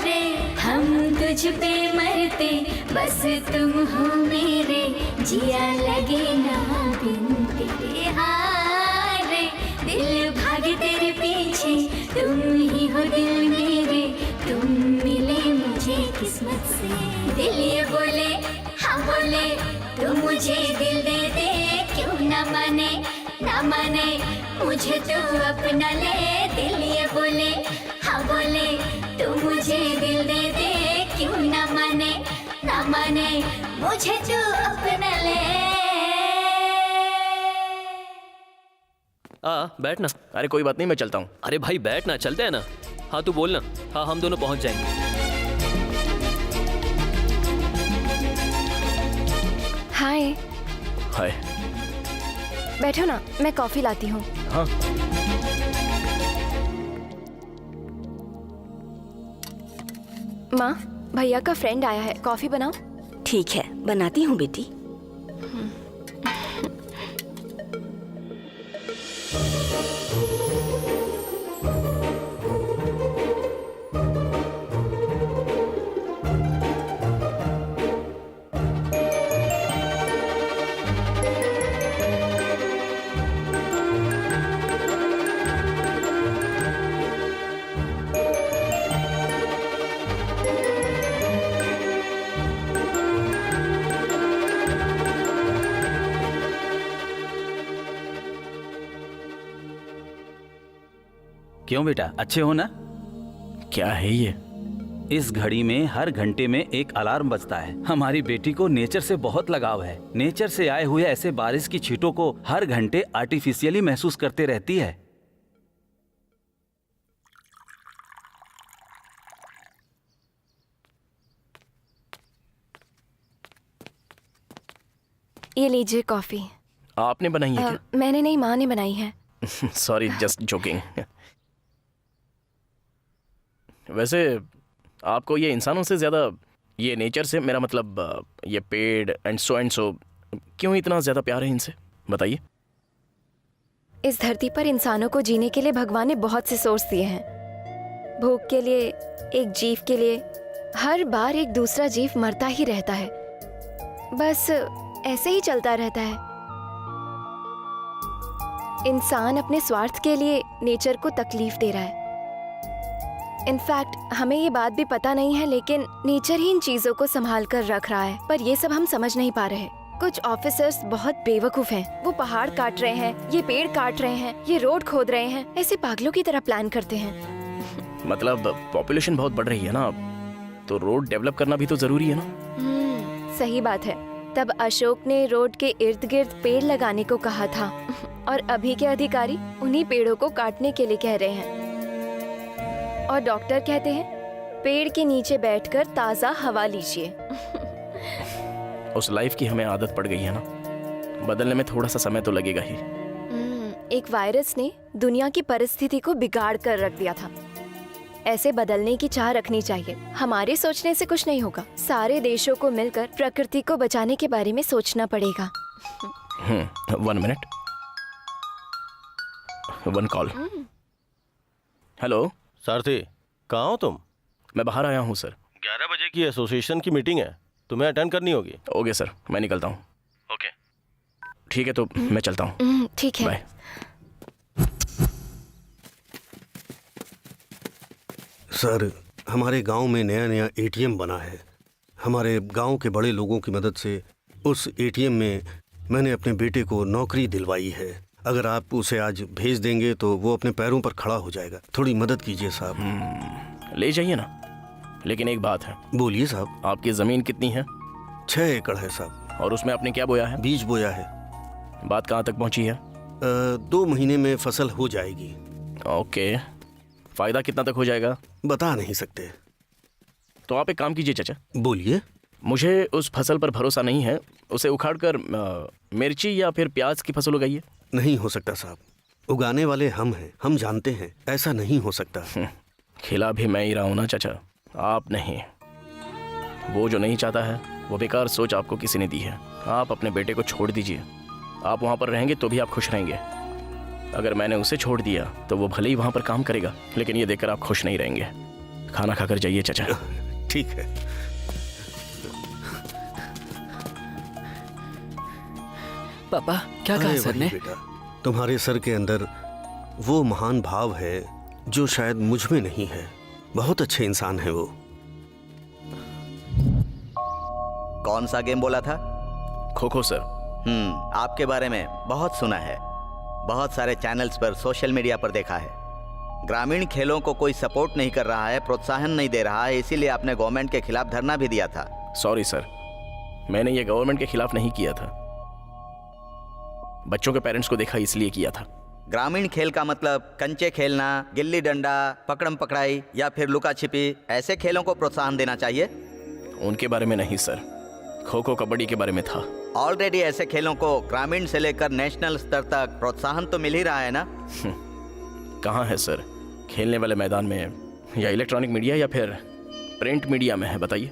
रे, हम तुझ पे मरते बस तुम हो मेरे, जिया लगे ना बिन तेरे हारे, दिल भागे तेरे पीछे, तुम ही हो दिल मेरे, तुम मिले मुझे किस्मत से, दिल ये बोले हाँ बोले, तू मुझे दिल दे दे, क्यों ना माने मुझे तू अपना ले, दिल ये बोले हाँ बोले, तू मुझे दिल दे दे, क्यों ना माने मुझे तू अपना ले। बैठ ना। अरे कोई बात नहीं, मैं चलता हूँ। अरे भाई बैठ ना, चलते हैं ना। हाँ तू बोल ना। हाँ हम दोनों पहुंच जाएंगे। हाय। हाय। बैठो ना, मैं कॉफी लाती हूँ। हाँ। माँ, भैया का फ्रेंड आया है, कॉफी बनाओ। ठीक है, बनाती हूँ बेटी। क्यों बेटा, अच्छे हो ना? क्या है ये? इस घड़ी में हर घंटे में एक अलार्म बजता है। हमारी बेटी को नेचर से बहुत लगाव है। नेचर से आए हुए ऐसे बारिश की छींटों को हर घंटे आर्टिफिशियली महसूस करते रहती है। ये लीजिए कॉफी। आपने बनाई है क्या? मैंने नहीं, माँ ने बनाई है। Sorry, just joking. वैसे आपको ये इंसानों से ज़्यादा, ये नेचर से, मेरा मतलब ये पेड़ एंड सो क्यों इतना ज़्यादा प्यार है इनसे, बताइए। इस धरती पर इंसानों को जीने के लिए भगवान ने बहुत से सोर्स दिए हैं। भूख के लिए, एक जीव के लिए। हर बार एक दूसरा जीव मरता ही रहता है, बस ऐसे ही चलता रहता है। इंसान अपने स्वार्थ के लिए नेचर को तकलीफ दे रहा है। इनफैक्ट हमें ये बात भी पता नहीं है, लेकिन नेचर ही इन चीजों को संभाल कर रख रहा है, पर ये सब हम समझ नहीं पा रहे। कुछ ऑफिसर्स बहुत बेवकूफ हैं। वो पहाड़ काट रहे हैं, ये पेड़ काट रहे हैं, ये रोड खोद रहे हैं, ऐसे पागलों की तरह प्लान करते हैं। मतलब पॉपुलेशन बहुत बढ़ रही है ना, तो रोड डेवलप करना भी तो जरूरी है ना। सही बात है। तब अशोक ने रोड के इर्द गिर्द पेड़ लगाने को कहा था, और अभी के अधिकारी उन्हीं पेड़ों को काटने के लिए कह रहे हैं। और डॉक्टर कहते हैं पेड़ के नीचे बैठकर ताज़ा हवा लीजिए। उस लाइफ की हमें आदत पड़ गई है ना, बदलने में थोड़ा सा समय तो लगेगा ही। एक वायरस ने दुनिया की परिस्थिति को बिगाड़ कर रख दिया था। ऐसे बदलने की चाह रखनी चाहिए। हमारे सोचने से कुछ नहीं होगा। सारे देशों को मिलकर प्रकृति को बचाने के बारे में सोचना पड़ेगा। 1 मिनट, 1 कॉल। हेलो सारथी, कहाँ हो तुम? मैं बाहर आया हूँ सर। 11 बजे की एसोसिएशन की मीटिंग है, तुम्हें अटेंड करनी होगी। ओके सर, मैं निकलता हूँ। ओके ठीक है, तो मैं चलता हूँ। ठीक है, बाय। सर, हमारे गांव में नया नया एटीएम बना है। हमारे गांव के बड़े लोगों की मदद से उस एटीएम में मैंने अपने बेटे को नौकरी दिलवाई है। अगर आप उसे आज भेज देंगे तो वो अपने पैरों पर खड़ा हो जाएगा। थोड़ी मदद कीजिए साहब। ले जाइए ना, लेकिन एक बात है। बोलिए साहब। आपकी ज़मीन कितनी है? 6 एकड़ है साहब। और उसमें आपने क्या बोया है? बीज बोया है। बात कहाँ तक पहुँची है? 2 महीने में फसल हो जाएगी। ओके, फ़ायदा कितना तक हो जाएगा? बता नहीं सकते। तो आप एक काम कीजिए चाचा। बोलिए। मुझे उस फसल पर भरोसा नहीं है, उसे उखाड़कर मिर्ची या फिर प्याज की फसल उगाइए। नहीं हो सकता साहब, उगाने वाले हम हैं, हम जानते हैं ऐसा नहीं हो सकता। खिला भी मैं ही रहा हूं ना चाचा, आप नहीं। वो जो नहीं चाहता है वो बेकार सोच आपको किसी ने दी है। आप अपने बेटे को छोड़ दीजिए, आप वहां पर रहेंगे तो भी आप खुश रहेंगे। अगर मैंने उसे छोड़ दिया तो वो भले ही वहां पर काम करेगा, लेकिन ये देखकर आप खुश नहीं रहेंगे। खाना खाकर जाइए चाचा। ठीक है। पापा क्या कहा अरे सर वही ने? बेटा, तुम्हारे सर के अंदर वो महान भाव है जो शायद मुझ में नहीं है। बहुत अच्छे इंसान है वो। कौन सा गेम बोला था? खो खो सर। आपके बारे में बहुत सुना है, बहुत सारे चैनल्स पर, सोशल मीडिया पर देखा है। ग्रामीण खेलों को कोई सपोर्ट नहीं कर रहा है, प्रोत्साहन नहीं दे रहा है, इसीलिए आपने गवर्नमेंट के खिलाफ धरना भी दिया था। सॉरी सर, मैंने ये गवर्नमेंट के खिलाफ नहीं किया था, बच्चों के पेरेंट्स को देखा इसलिए किया था। ग्रामीण खेल का मतलब कंचे खेलना, गिल्ली डंडा, पकड़म पकड़ाई या फिर लुका छिपी, ऐसे खेलों को प्रोत्साहन देना चाहिए। उनके बारे में नहीं सर, खो खो कबड्डी के बारे में था। ऑलरेडी ऐसे खेलों को ग्रामीण से लेकर नेशनल स्तर तक प्रोत्साहन तो मिल ही रहा है ना। कहाँ है सर? खेलने वाले मैदान में, या इलेक्ट्रॉनिक मीडिया, या फिर प्रिंट मीडिया में है? बताइए।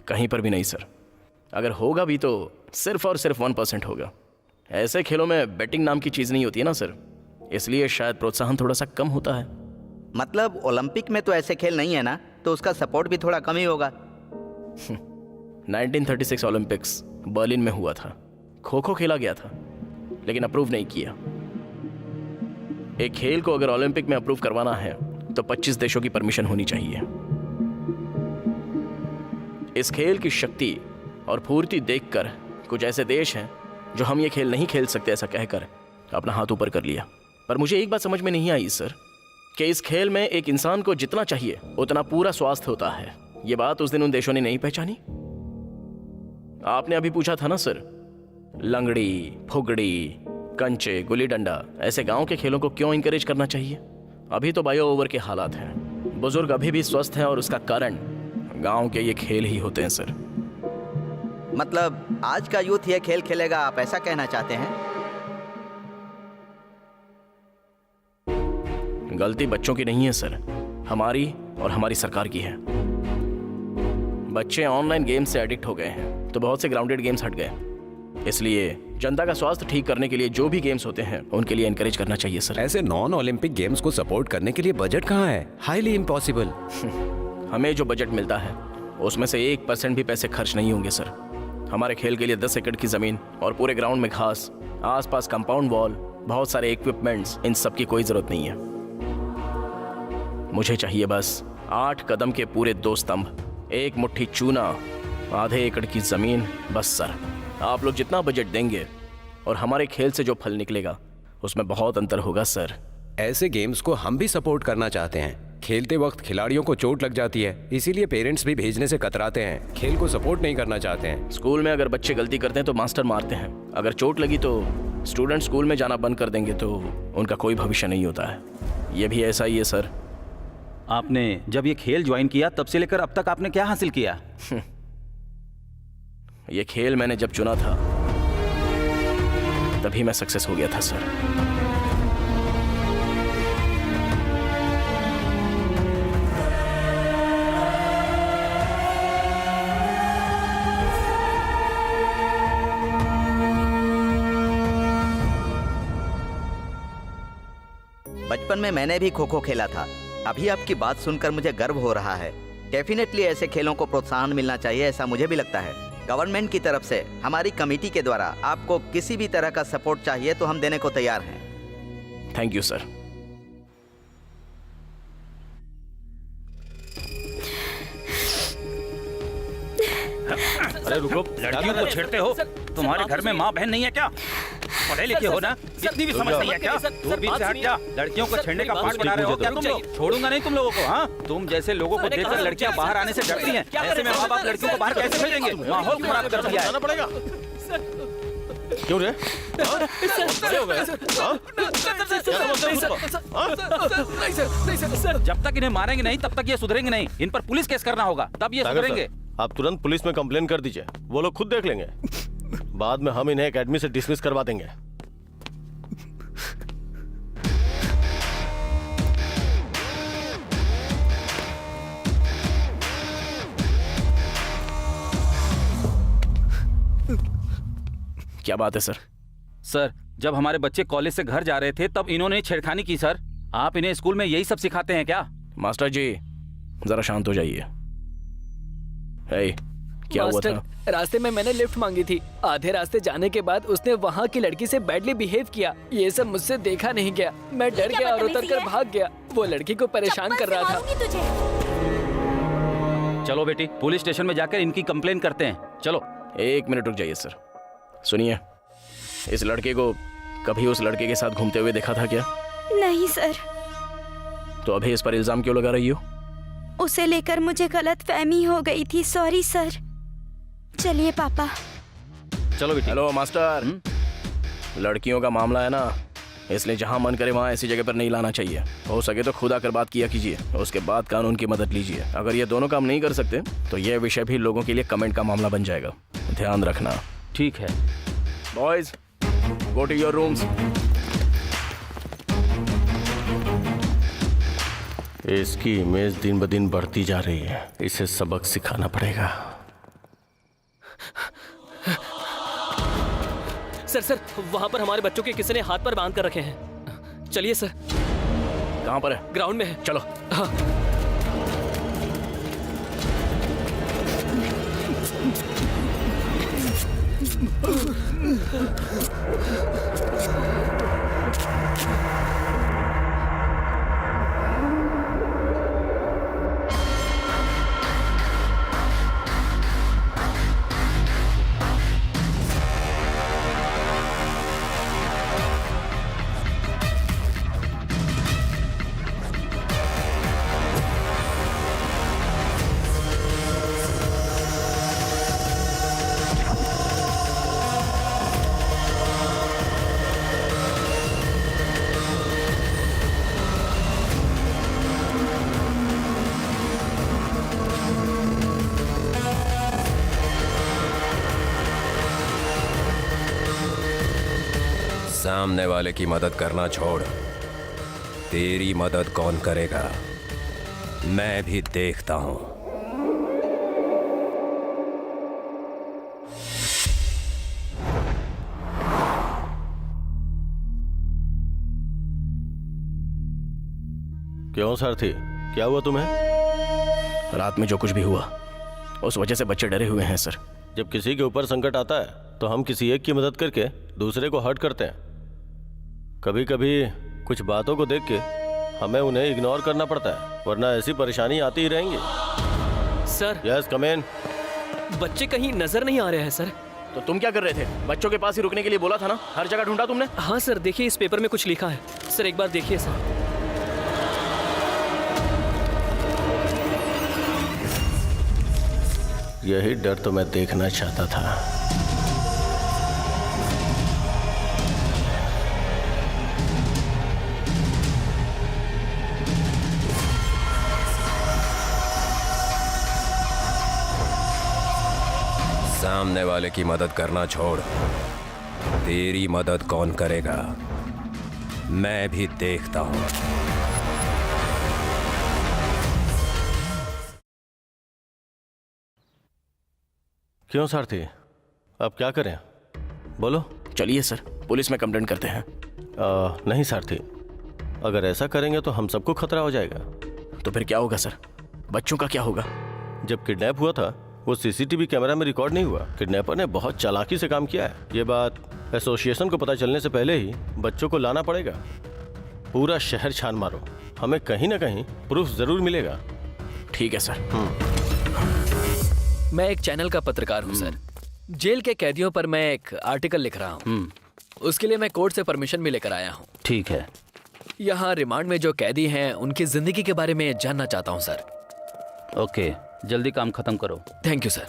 कहीं पर भी नहीं सर। अगर होगा भी तो सिर्फ और सिर्फ 1% होगा। ऐसे खेलों में बेटिंग नाम की चीज़ नहीं होती है ना सर, इसलिए शायद प्रोत्साहन थोड़ा सा कम होता है। मतलब ओलंपिक में तो ऐसे खेल नहीं है ना, तो उसका सपोर्ट भी थोड़ा कम ही होगा। 1936 ओलंपिक्स बर्लिन में हुआ था, खो खो खेला गया था, लेकिन अप्रूव नहीं किया। एक खेल को अगर ओलंपिक में अप्रूव करवाना है तो 25 देशों की परमिशन होनी चाहिए। इस खेल की शक्ति और फूर्ति देखकर कुछ ऐसे देश हैं जो हम ये खेल नहीं खेल सकते ऐसा कहकर अपना हाथ ऊपर कर लिया। पर मुझे एक बात समझ में नहीं आई सर, कि इस खेल में एक इंसान को जितना चाहिए उतना पूरा स्वास्थ्य होता है। ये बात उस दिन उन देशों ने नहीं पहचानी। आपने अभी पूछा था ना सर, लंगड़ी, फुगड़ी, कंचे, गुल्ली डंडा, ऐसे गांव के खेलों को क्यों इंकरेज करना चाहिए? अभी तो बायो ओवर के हालात हैं, बुजुर्ग अभी भी स्वस्थ हैं और उसका कारण गांव के ये खेल ही होते हैं सर। मतलब आज का यूथ ये खेल खेलेगा, आप ऐसा कहना चाहते हैं? गलती बच्चों की नहीं है सर, हमारी और हमारी सरकार की है। बच्चे ऑनलाइन गेम्स से एडिक्ट हो गए हैं तो बहुत से ग्राउंडेड गेम्स हट गए। इसलिए जनता का स्वास्थ्य ठीक करने के लिए जो भी गेम्स होते हैं उनके लिए एनकरेज करना चाहिए सर। ऐसे नॉन ओलंपिक गेम्स को सपोर्ट करने के लिए बजट कहाँ है? Highly impossible. हमें जो बजट मिलता है उसमें से 1% भी पैसे खर्च नहीं होंगे सर। हमारे खेल के लिए 10 एकड़ की जमीन और पूरे ग्राउंड में घास, आसपास कंपाउंड वॉल, बहुत सारे इक्विपमेंट्स, इन सब की कोई जरूरत नहीं है। मुझे चाहिए बस 8 कदम के पूरे 2 स्तंभ, 1 मुट्ठी चूना, आधे एकड़ की जमीन, बस सर। आप लोग जितना बजट देंगे और हमारे खेल से जो फल निकलेगा उसमें बहुत अंतर होगा सर। ऐसे गेम्स को हम भी सपोर्ट करना चाहते हैं। खेलते वक्त खिलाड़ियों को चोट लग जाती है, इसीलिए पेरेंट्स भी भेजने से कतराते हैं, खेल को सपोर्ट नहीं करना चाहते हैं। स्कूल में अगर बच्चे गलती करते हैं तो मास्टर मारते हैं, अगर चोट लगी तो स्टूडेंट स्कूल में जाना बंद कर देंगे तो उनका कोई भविष्य नहीं होता है। ये भी ऐसा ही है सर। आपने जब ये खेल ज्वाइन किया तब से लेकर अब तक आपने क्या हासिल किया? ये खेल मैंने जब चुना था तभी मैं सक्सेस हो गया था सर। बचपन में मैंने भी खो खो खेला था। अभी आपकी बात सुनकर मुझे गर्व हो रहा है। डेफिनेटली ऐसे खेलों को प्रोत्साहन मिलना चाहिए, ऐसा मुझे भी लगता है। गवर्नमेंट की तरफ से, हमारी कमेटी के द्वारा आपको किसी भी तरह का सपोर्ट चाहिए तो हम देने को तैयार हैं। Thank you sir. अरे रुको, लड़कियों को छेड़ते हो? तुम्हारे घर में माँ बहन नहीं है क्या? पढ़े लिखे हो ना, इतनी भी समझ नहीं है क्या? दूरबीन से हट जा। लड़कियों को छेड़ने का पाठ बना रहे हो क्या तुम लोग? छोड़ूंगा नहीं तुम लोगों को। हाँ, तुम जैसे लोगों को देखकर लड़कियां बाहर आने से डरती हैं। ऐसे में माँ बाप लड़कियों को बाहर कैसे भेजेंगे? माहौल खराब कर दिया है। पड़ेगा क्यों रे? जब तक इन्हें मारेंगे नहीं तब तक ये सुधरेंगे नहीं। इन पर पुलिस केस करना होगा, तब ये सुधरेंगे। आप तुरंत पुलिस में कंप्लेन कर दीजिए, वो लोग खुद देख लेंगे। बाद में हम इन्हें एकेडमी से डिसमिस करवा देंगे। क्या बात है सर? सर, जब हमारे बच्चे कॉलेज से घर जा रहे थे तब इन्होंने छेड़खानी की सर। आप इन्हें स्कूल में यही सब सिखाते हैं क्या? मास्टर जी जरा शांत हो जाइए। हे, क्या हुआ था? रास्ते में मैंने लिफ्ट मांगी थी। आधे रास्ते जाने के बाद उसने वहाँ की लड़की से बैडली बिहेव किया। ये सब मुझसे देखा नहीं गया। मैं डर गया और उतरकर भाग गया। वो लड़की को परेशान कर रहा था। चलो बेटी, पुलिस स्टेशन में जाकर इनकी कंप्लेन करते हैं। चलो। 1 मिनट रुक जाइए सर। सुनिए, इस लड़के को कभी उस लड़के के साथ घूमते हुए देखा था क्या? नहीं सर। तो अभी इस पर इल्जाम क्यों लगा रही हो? उसे लेकर मुझे गलत फहमी हो गई थी। Sorry sir. चलिए पापा। चलो बेटी। हेलो मास्टर, लड़कियों का मामला है ना, इसलिए जहां मन करे वहां ऐसी जगह पर नहीं लाना चाहिए। हो सके तो खुद आकर बात किया कीजिए, उसके बाद कानून की मदद लीजिए। अगर ये दोनों काम नहीं कर सकते तो यह विषय भी लोगों के लिए कमेंट का मामला बन जाएगा। ध्यान रखना। ठीक है। Boys, go to your rooms. इसकी इमेज दिन ब दिन बढ़ती जा रही है। इसे सबक सिखाना पड़ेगा। सर, वहाँ पर हमारे बच्चों के किसी ने हाथ पर बांध कर रखे हैं। चलिए सर। कहाँ पर है? ग्राउंड में है। चलो। हाँ। सामने वाले की मदद करना छोड़, तेरी मदद कौन करेगा मैं भी देखता हूं। क्यों सारथी, क्या हुआ तुम्हें? रात में जो कुछ भी हुआ उस वजह से बच्चे डरे हुए हैं सर। जब किसी के ऊपर संकट आता है तो हम किसी एक की मदद करके दूसरे को हर्ट करते हैं। कभी कभी कुछ बातों को देख के हमें उन्हें इग्नोर करना पड़ता है, वरना ऐसी परेशानी आती ही रहेंगी। सर। यस, कम इन। बच्चे कहीं नजर नहीं आ रहे हैं सर। तो तुम क्या कर रहे थे? बच्चों के पास ही रुकने के लिए बोला था ना, हर जगह ढूंढा तुमने। हाँ सर, देखिए इस पेपर में कुछ लिखा है। सर एक बार देखिए सर। यही डर तो मैं देखना चाहता था। सामने वाले की मदद करना छोड़, तेरी मदद कौन करेगा मैं भी देखता हूं। क्यों सारथी, अब क्या करें? बोलो। चलिए सर, पुलिस में कंप्लेंट करते हैं। नहीं सारथी, अगर ऐसा करेंगे तो हम सबको खतरा हो जाएगा। तो फिर क्या होगा सर? बच्चों का क्या होगा? जब किडनैप हुआ था वो सीसीटीवी कैमरा में रिकॉर्ड नहीं हुआ। किडनैपर ने बहुत चालाकी से काम किया है। ये बात एसोसिएशन को पता चलने से पहले ही बच्चों को लाना पड़ेगा। पूरा शहर छान मारो, हमें कहीं ना कहीं प्रूफ जरूर मिलेगा। ठीक है सर। मैं एक चैनल का पत्रकार हूँ सर। जेल के कैदियों पर मैं एक आर्टिकल लिख रहा हूँ। उसके लिए मैं कोर्ट से परमिशन भी लेकर आया हूँ। ठीक है। यहाँ रिमांड में जो कैदी हैं उनकी जिंदगी के बारे में जानना चाहता हूँ सर। ओके, जल्दी काम खत्म करो। Thank you sir.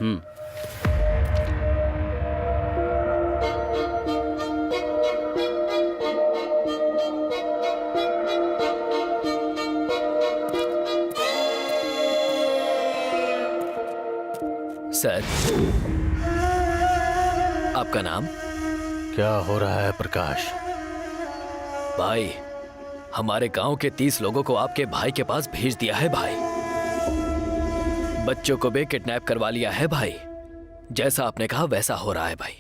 सर, आप आपका नाम? क्या हो रहा है प्रकाश? भाई, हमारे गांव के 30 लोगों को आपके भाई के पास भेज दिया है भाई। बच्चों को भी किडनैप करवा लिया है भाई। जैसा आपने कहा वैसा हो रहा है भाई।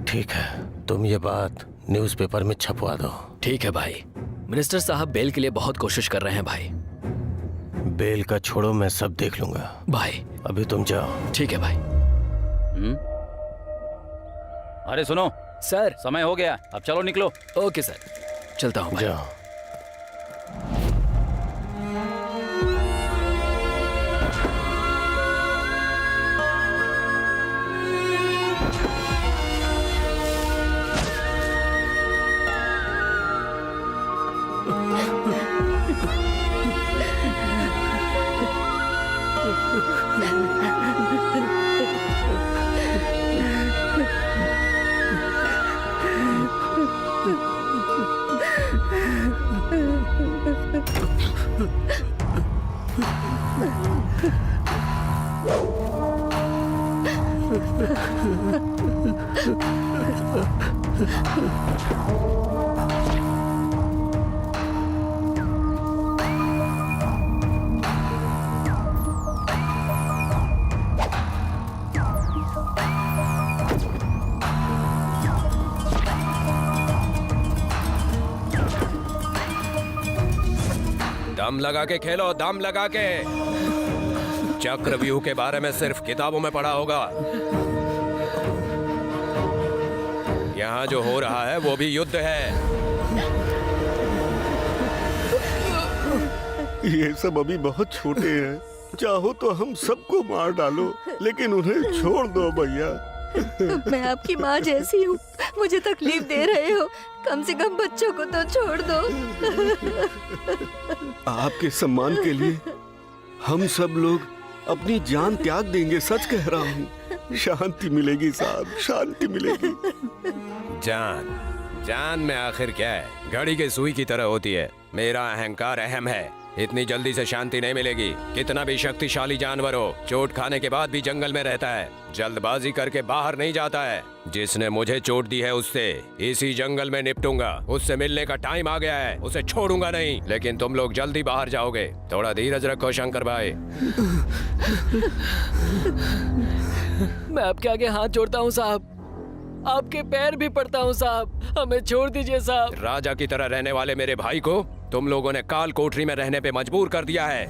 ठीक है, तुम ये बात न्यूज़पेपर में छपवा दो। ठीक है भाई। मिनिस्टर साहब बेल के लिए बहुत कोशिश कर रहे हैं भाई। बेल का छोड़ो, मैं सब देख लूंगा भाई। अभी तुम जाओ। ठीक है भाई। अरे सुनो सर, समय हो गया, अब चलो निकलो। ओके सर, चलता हूँ भाई। जाओ। दम लगा के खेलो, दम लगा के। चक्रव्यूह के बारे में सिर्फ किताबों में पढ़ा होगा। यहाँ जो हो रहा है वो भी युद्ध है। ये सब अभी बहुत छोटे हैं, चाहो तो हम सबको मार डालो, लेकिन उन्हें छोड़ दो भैया। मैं आपकी माँ जैसी हूँ, मुझे तकलीफ दे रहे हो, कम से कम बच्चों को तो छोड़ दो। आपके सम्मान के लिए हम सब लोग अपनी जान त्याग देंगे, सच कह रहा हूँ। शांति मिलेगी साहब, शांति मिलेगी। जान में आखिर क्या है? घड़ी के सुई की तरह होती है। मेरा अहंकार अहम है, इतनी जल्दी से शांति नहीं मिलेगी। कितना भी शक्तिशाली जानवर हो, चोट खाने के बाद भी जंगल में रहता है, जल्दबाजी करके बाहर नहीं जाता है। जिसने मुझे चोट दी है उससे इसी जंगल में निपटूंगा। उससे मिलने का टाइम आ गया है, उसे छोड़ूंगा नहीं। लेकिन तुम लोग जल्दी बाहर जाओगे। थोड़ा धीरज रखो शंकर भाई। मैं आपके आगे हाथ जोड़ता हूँ साहब, आपके पैर भी पड़ता हूँ साहब, हमें छोड़ दीजिए साहब। राजा की तरह रहने वाले मेरे भाई को तुम लोगों ने काल कोठरी में रहने पे मजबूर कर दिया है।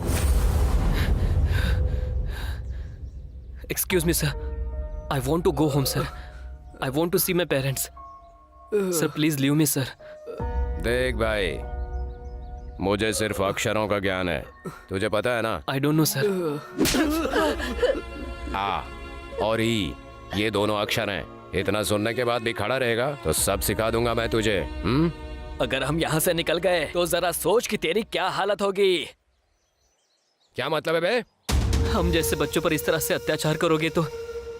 Excuse me sir, I want to go home sir, I want to see my parents. Sir please leave me sir. देख भाई, मुझे सिर्फ अक्षरों का ज्ञान है, तुझे पता है ना? I don't know sir. आ और ई, ये दोनों अक्षर हैं। इतना सुनने के बाद भी खड़ा रहेगा तो सब सिखा दूंगा मैं तुझे। अगर हम यहाँ से निकल गए तो जरा सोच कि तेरी क्या हालत होगी। क्या मतलब है बे? हम जैसे बच्चों पर इस तरह से अत्याचार करोगे तो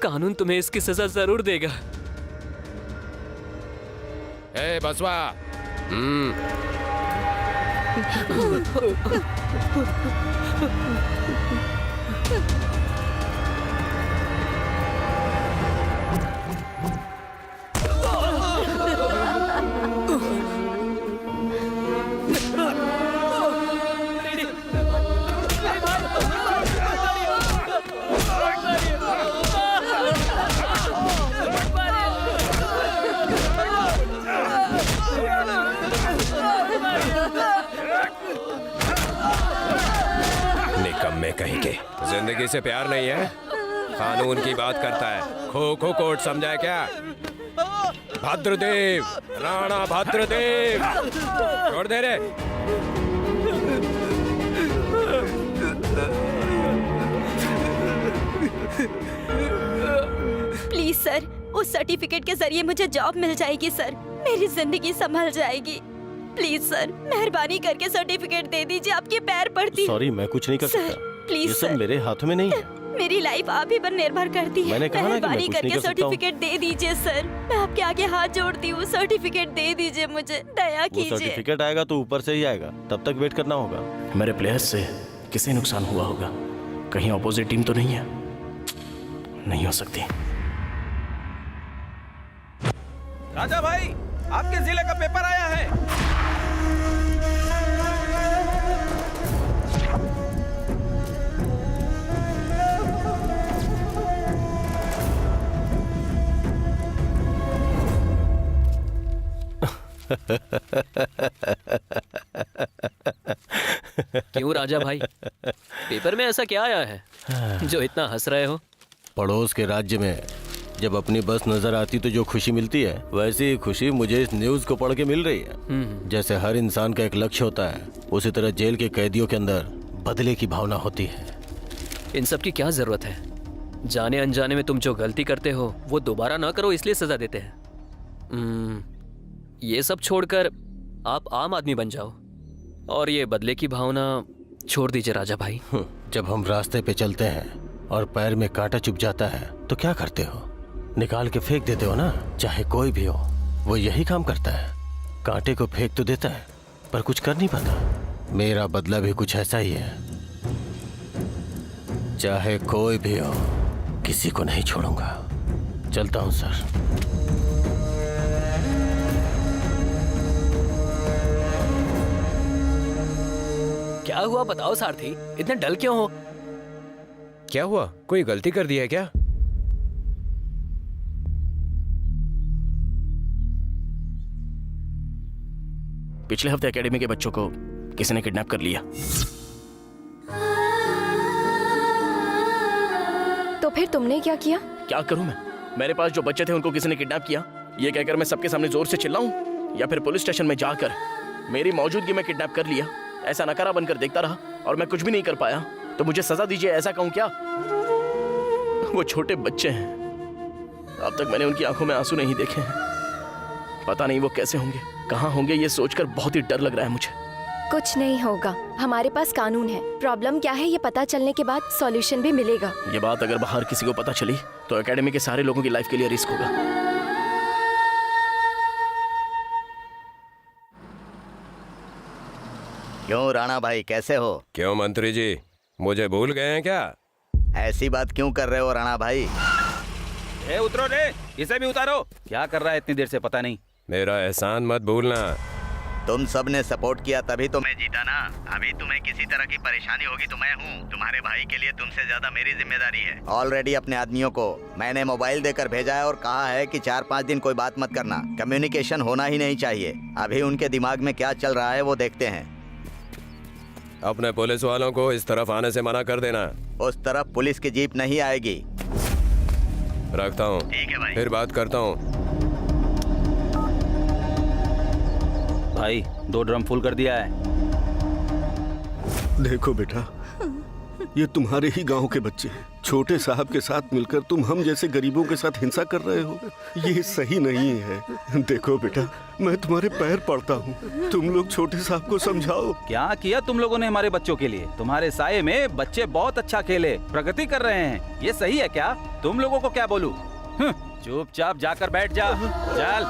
कानून तुम्हें इसकी सजा जरूर देगा। ए बसवा, निकम्मे कहीं के। जिंदगी से प्यार नहीं है, कानून की बात करता है। खो खो कोर्ट समझा है क्या? भद्रदेव, राणा भद्रदेव, छोड़ दे रे। प्लीज सर, उस सर्टिफिकेट के जरिए मुझे जॉब मिल जाएगी सर, मेरी जिंदगी संभल जाएगी। प्लीज सर, मेहरबानी करके सर्टिफिकेट दे दीजिए, आपके पैर पड़ती। सॉरी, मैं कुछ नहीं कर सर, सकता। प्लीज ये सब सर। मेरे हाथों में नहीं है। मेरी लाइफ आप ही पर निर्भर करती है। मैंने कहा ना कि मैं मेहरबानी कुछ नहीं करके कर सकता हूँ। सर्टिफिकेट दे दीजिए सर, मैं आपके आगे हाथ जोड़ती हूँ। सर्टिफिकेट दे दीजिए मुझे, दया वो कीजिए। सर्टिफिकेट आएगा तो ऊपर से ही आएगा, तब तक वेट करना होगा। मेरे प्लेयर्स से किसे नुकसान हुआ होगा? कहीं ऑपोजिट टीम तो नहीं है? नहीं हो सकती। राजा भाई, आपके जिले का पेपर आया है। क्यों राजा भाई, पेपर में ऐसा क्या आया है जो इतना हंस रहे हो? पड़ोस के राज्य में जब अपनी बस नजर आती तो जो खुशी मिलती है, वैसी ही खुशी मुझे इस न्यूज को पढ़ के मिल रही है। जैसे हर इंसान का एक लक्ष्य होता है, उसी तरह जेल के कैदियों के अंदर बदले की भावना होती है। इन सब की क्या जरूरत है? जाने अनजाने में तुम जो गलती करते हो वो दोबारा ना करो, इसलिए सजा देते हैं। ये सब छोड़कर आप आम आदमी बन जाओ और ये बदले की भावना छोड़ दीजिए राजा भाई। जब हम रास्ते पे चलते हैं और पैर में कांटा चुभ जाता है तो क्या करते हो? निकाल के फेंक देते हो ना। चाहे कोई भी हो, वो यही काम करता है। कांटे को फेंक तो देता है पर कुछ कर नहीं पाता। मेरा बदला भी कुछ ऐसा ही है। चाहे कोई भी हो, किसी को नहीं छोड़ूंगा। चलता हूँ सर। क्या हुआ बताओ सारथी, इतने डल क्यों हो? क्या हुआ? कोई गलती कर दी है क्या? पिछले हफ्ते एकेडमी के बच्चों को किसी ने किडनैप कर लिया। तो फिर तुमने क्या किया? क्या करूं मैं? मेरे पास जो बच्चे थे उनको किसी ने किडनैप किया। ये कहकर मैं सबके सामने जोर से चिल्लाऊं या फिर पुलिस स्टेशन में जाकर मेरी मौजूदगी में किडनैप कर लिया? ऐसा नकारा बनकर देखता रहा और मैं कुछ भी नहीं कर पाया तो मुझे सजा दीजिए, ऐसा कहूं क्या? वो छोटे बच्चे हैं, अब तक मैंने उनकी आंखों में आंसू नहीं देखे हैं। पता नहीं वो कैसे होंगे, कहाँ होंगे, ये सोचकर बहुत ही डर लग रहा है मुझे। कुछ नहीं होगा, हमारे पास कानून है। प्रॉब्लम क्या है ये पता चलने के बाद सॉल्यूशन भी मिलेगा। ये बात अगर बाहर किसी को पता चली तो एकेडमी के सारे लोगों की लाइफ के लिए रिस्क होगा। क्यों राणा भाई, कैसे हो? क्यों मंत्री जी, मुझे भूल गए हैं क्या? ऐसी बात क्यों कर रहे हो राणा भाई? ए उतरो रे, इसे भी उतारो। क्या कर रहा है इतनी देर से पता नहीं। मेरा एहसान मत भूलना। तुम सब ने सपोर्ट किया तभी तो मैं जीता ना। अभी तुम्हें किसी तरह की परेशानी होगी तो मैं हूँ। तुम्हारे भाई के लिए तुमसे ज्यादा मेरी जिम्मेदारी है। ऑलरेडी अपने आदमियों को मैंने मोबाइल देकर भेजा है और कहा है कि 4-5 दिन कोई बात मत करना, कम्युनिकेशन होना ही नहीं चाहिए। अभी उनके दिमाग में क्या चल रहा है वो देखते हैं। अपने पुलिस वालों को इस तरफ आने से मना कर देना। उस तरफ पुलिस की जीप नहीं आएगी। रखता हूँ। ठीक है भाई। फिर बात करता हूँ। भाई 2 ड्रम फुल कर दिया है। देखो बेटा, ये तुम्हारे ही गांव के बच्चे हैं। छोटे साहब के साथ मिलकर तुम हम जैसे गरीबों के साथ हिंसा कर रहे हो। ये सही नहीं है। देखो बेटा, मैं तुम्हारे पैर पड़ता हूँ, तुम लोग छोटे साहब को समझाओ। क्या किया तुम लोगों ने हमारे बच्चों के लिए? तुम्हारे साये में बच्चे बहुत अच्छा खेले, प्रगति कर रहे हैं। ये सही है क्या? तुम लोगों को क्या बोलूं? चुपचाप जाकर बैठ जा। चल।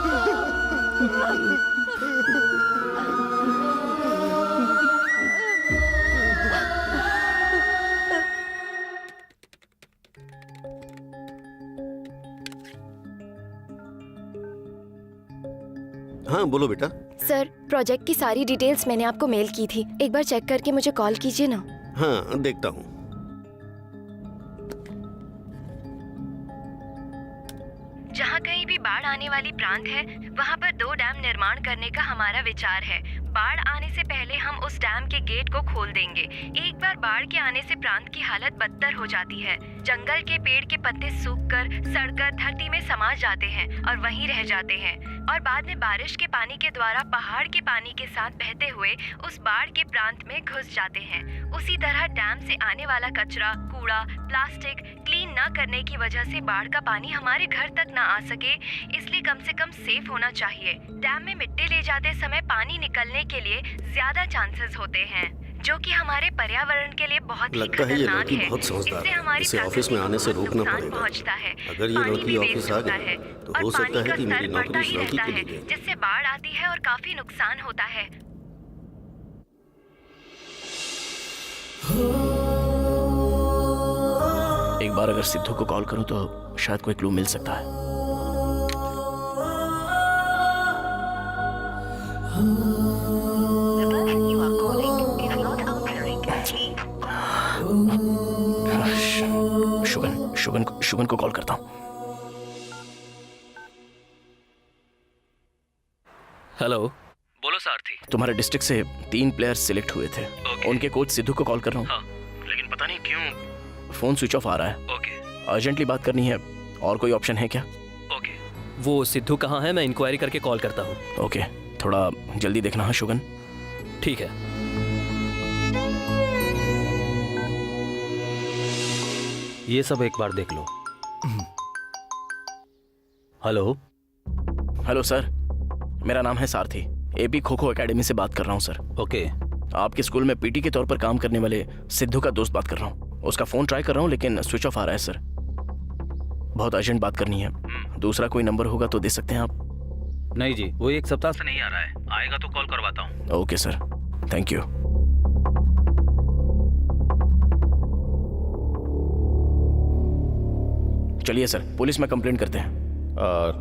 हाँ बोलो बेटा। सर, प्रोजेक्ट की सारी डिटेल्स मैंने आपको मेल की थी, एक बार चेक करके मुझे कॉल कीजिए ना। हाँ देखता हूँ। जहाँ कहीं भी बाढ़ आने वाली प्रांत है वहाँ पर 2 डैम निर्माण करने का हमारा विचार है। बाढ़ आने से पहले हम उस डैम के गेट को खोल देंगे। एक बार बाढ़ के आने से प्रांत की हालत बदतर हो जाती है। जंगल के पेड़ के पत्ते सूखकर सड़कर धरती में समा जाते हैं और वहीं रह जाते हैं और बाद में बारिश के पानी के द्वारा पहाड़ के पानी के साथ बहते हुए उस बाढ़ के प्रांत में घुस जाते हैं। उसी तरह डैम से आने वाला कचरा, कूड़ा, प्लास्टिक क्लीन न करने की वजह से बाढ़ का पानी हमारे घर तक न आ सके, इसलिए कम से कम सेफ होना चाहिए। डैम में मिट्टी ले जाते समय पानी निकलने के लिए ज्यादा चांसेस होते हैं, जो कि हमारे पर्यावरण के लिए बहुत ही लगता है ये खतरनाक लड़की है। बहुत समझदार इससे है। हमारी इसे ऑफिस में आने से रोकना पड़ेगा। पहुंचता है। अगर ये पानी लड़की भी ऑफिस वेस्ट आ होता गई है तो और हो पानी सकता है का कि मेरी स्तर नौकरी बढ़ता इस ही लड़की रहता के है, लिए। जिससे बाढ़ आती है और काफी नुकसान होता है। एक बार अगर सिद्धू को कॉल करूं तो शायद कोई क्लू मिल सकता है। शुगन को कॉल करता हूं। हेलो, बोलो सारथी। तुम्हारे डिस्ट्रिक्ट से 3 प्लेयर्स सिलेक्ट हुए थे। उनके कोच सिद्धू को कॉल कर रहा हूँ। हाँ। लेकिन पता नहीं क्यों फोन स्विच ऑफ आ रहा है। ओके अर्जेंटली बात करनी है, और कोई ऑप्शन है क्या? ओके, वो सिद्धू कहाँ है? मैं इंक्वायरी करके कॉल करता हूँ। ओके, थोड़ा जल्दी देखना है शुगन। ठीक है। ये सब एक बार देख लो। हेलो। हेलो सर, मेरा नाम है सारथी। एपी खो खो एकेडमी से बात कर रहा हूँ सर। ओके। आपके स्कूल में पीटी के तौर पर काम करने वाले सिद्धू का दोस्त बात कर रहा हूँ। उसका फोन ट्राई कर रहा हूँ लेकिन स्विच ऑफ आ रहा है सर। बहुत अर्जेंट बात करनी है। दूसरा कोई नंबर होगा तो दे सकते हैं आप? नहीं जी, वो 1 सप्ताह से नहीं आ रहा है। आएगा तो कॉल करवाता हूँ। Okay sir, thank you. चलिए सर, पुलिस में कंप्लेंट करते हैं।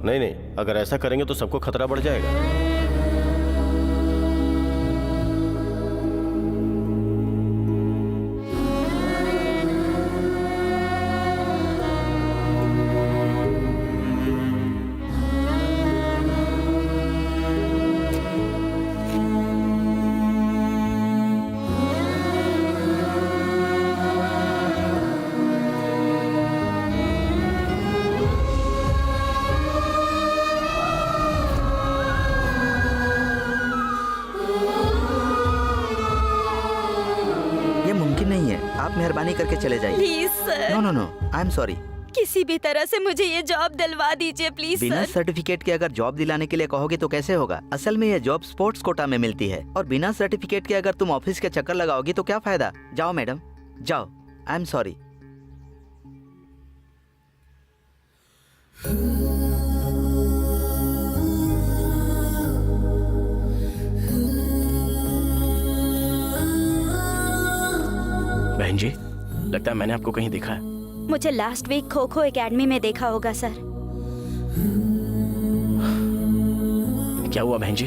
नहीं, अगर ऐसा करेंगे तो सबको खतरा बढ़ जाएगा। मेहरबानी करके चले जाइए। Please sir. No no no, I am sorry. किसी भी तरह से मुझे ये जॉब दिलवा दीजिए प्लीज बिना सर। सर्टिफिकेट के अगर जॉब दिलाने के लिए कहोगे तो कैसे होगा? असल में ये जॉब स्पोर्ट्स कोटा में मिलती है और बिना सर्टिफिकेट के अगर तुम ऑफिस के चक्कर लगाओगी तो क्या फायदा? जाओ मैडम, जाओ। आई एम सॉरी। बहन जी, लगता है मैंने आपको कहीं देखा है। मुझे last week kho kho academy में देखा होगा सर। क्या हुआ बहन जी?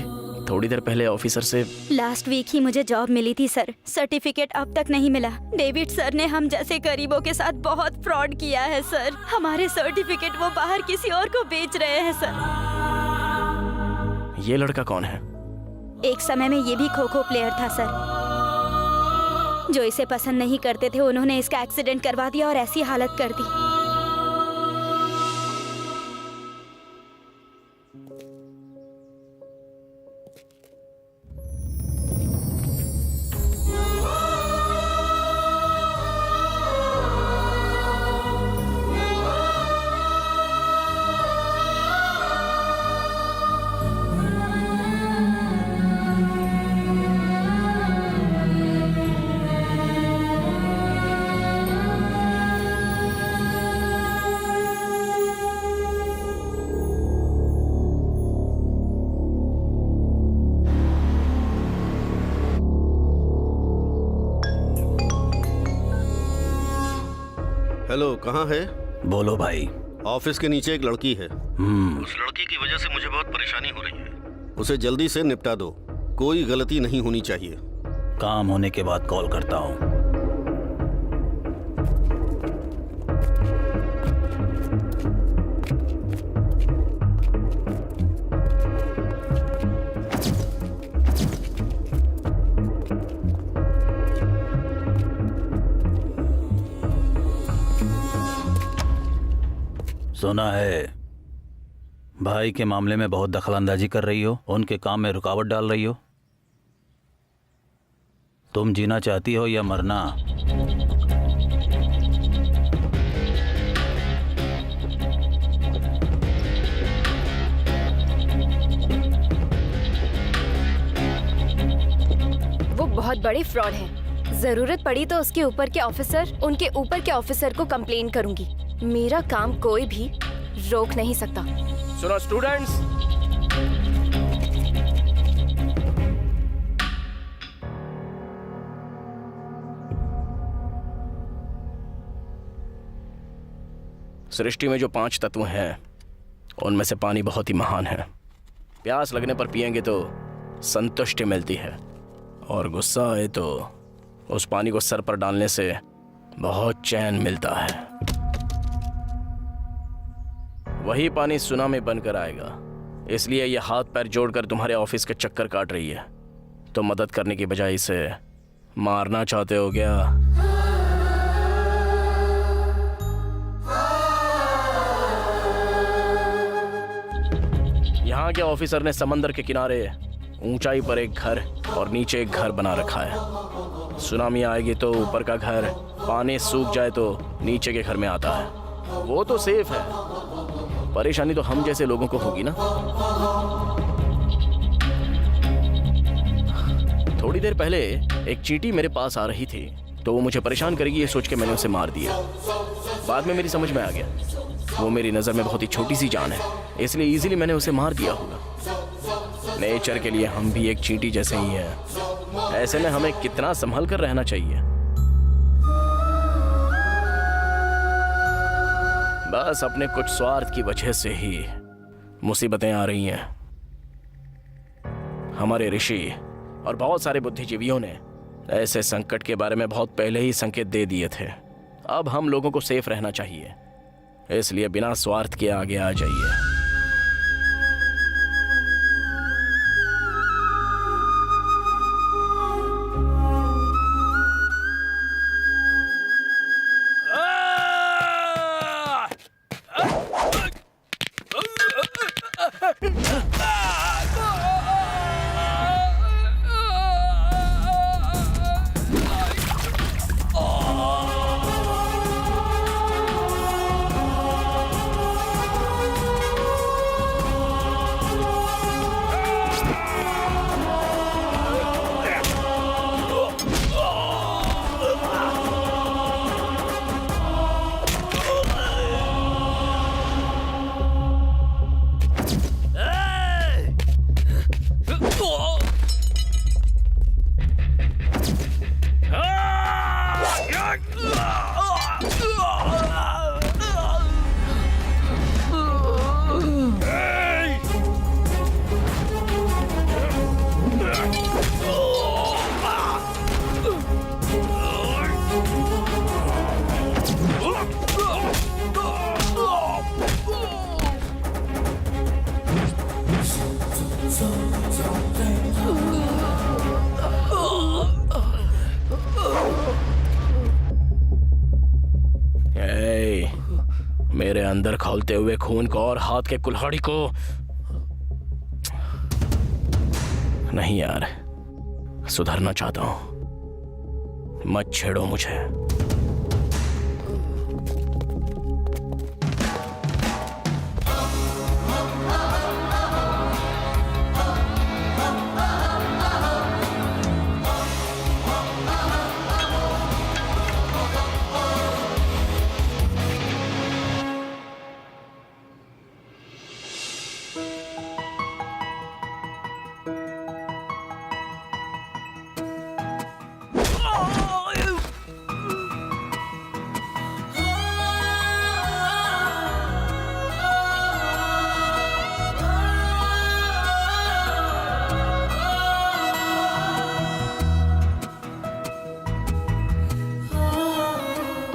थोड़ी देर पहले ऑफिसर से लास्ट वीक ही मुझे जॉब मिली थी सर। सर्टिफिकेट अब तक नहीं मिला। डेविड सर ने हम जैसे गरीबों के साथ बहुत फ्रॉड किया है सर। हमारे सर्टिफिकेट वो बाहर किसी और को बेच रहे हैं सर। ये लड़का कौन है? एक समय में ये भी खो खो प्लेयर था सर। जो इसे पसंद नहीं करते थे उन्होंने इसका एक्सीडेंट करवा दिया और ऐसी हालत कर दी। हेलो, कहाँ है? बोलो भाई। ऑफिस के नीचे एक लड़की है। उस लड़की की वजह से मुझे बहुत परेशानी हो रही है। उसे जल्दी से निपटा दो। कोई गलती नहीं होनी चाहिए। काम होने के बाद कॉल करता हूँ। सुना है भाई के मामले में बहुत दखलंदाजी कर रही हो, उनके काम में रुकावट डाल रही हो। तुम जीना चाहती हो या मरना? वो बहुत बड़ी फ्रॉड है। जरूरत पड़ी तो उसके ऊपर के ऑफिसर, उनके ऊपर के ऑफिसर को कंप्लेन करूंगी। मेरा काम कोई भी रोक नहीं सकता। सुनो स्टूडेंट्स, सृष्टि में जो 5 तत्व हैं उनमें से पानी बहुत ही महान है। प्यास लगने पर पिएंगे तो संतुष्टि मिलती है, और गुस्सा आए तो उस पानी को सर पर डालने से बहुत चैन मिलता है। वही पानी सुनामी बनकर आएगा। इसलिए यह हाथ पैर जोड़कर तुम्हारे ऑफिस के चक्कर काट रही है। तो मदद करने की बजाय इसे मारना चाहते हो क्या? यहाँ के ऑफिसर ने समंदर के किनारे ऊंचाई पर एक घर और नीचे एक घर बना रखा है। सुनामी आएगी तो ऊपर का घर, पानी सूख जाए तो नीचे के घर में आता है। वो तो सेफ है, परेशानी तो हम जैसे लोगों को होगी ना। थोड़ी देर पहले एक चींटी मेरे पास आ रही थी, तो वो मुझे परेशान करेगी ये सोच के मैंने उसे मार दिया। बाद में मेरी समझ में आ गया वो मेरी नज़र में बहुत ही छोटी सी जान है, इसलिए इजीली मैंने उसे मार दिया होगा। नेचर के लिए हम भी एक चींटी जैसे ही हैं। ऐसे में हमें कितना संभल कर रहना चाहिए। बस अपने कुछ स्वार्थ की वजह से ही मुसीबतें आ रही हैं। हमारे ऋषि और बहुत सारे बुद्धिजीवियों ने ऐसे संकट के बारे में बहुत पहले ही संकेत दे दिए थे। अब हम लोगों को सेफ रहना चाहिए, इसलिए बिना स्वार्थ के आगे आ जाइए। मेरे अंदर खौलते हुए खून को और हाथ के कुल्हाड़ी को नहीं यार, सुधरना चाहता हूं। मत छेड़ो मुझे।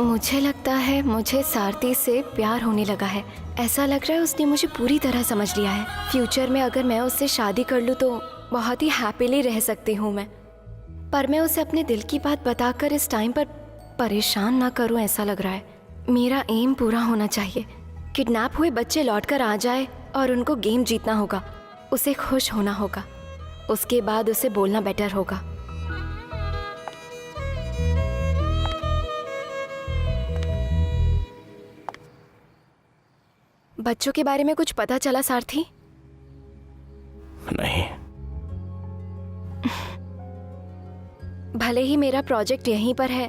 मुझे लगता है मुझे सारथी से प्यार होने लगा है। ऐसा लग रहा है उसने मुझे पूरी तरह समझ लिया है। फ्यूचर में अगर मैं उससे शादी कर लूँ तो बहुत ही हैप्पीली रह सकती हूँ मैं। पर मैं उसे अपने दिल की बात बताकर इस टाइम पर परेशान ना करूँ, ऐसा लग रहा है। मेरा एम पूरा होना चाहिए। किडनैप हुए बच्चे लौट कर आ जाए और उनको गेम जीतना होगा, उसे खुश होना होगा। उसके बाद उसे बोलना बेटर होगा। बच्चों के बारे में कुछ पता चला सारथी? नहीं। भले ही मेरा प्रोजेक्ट यहीं पर है,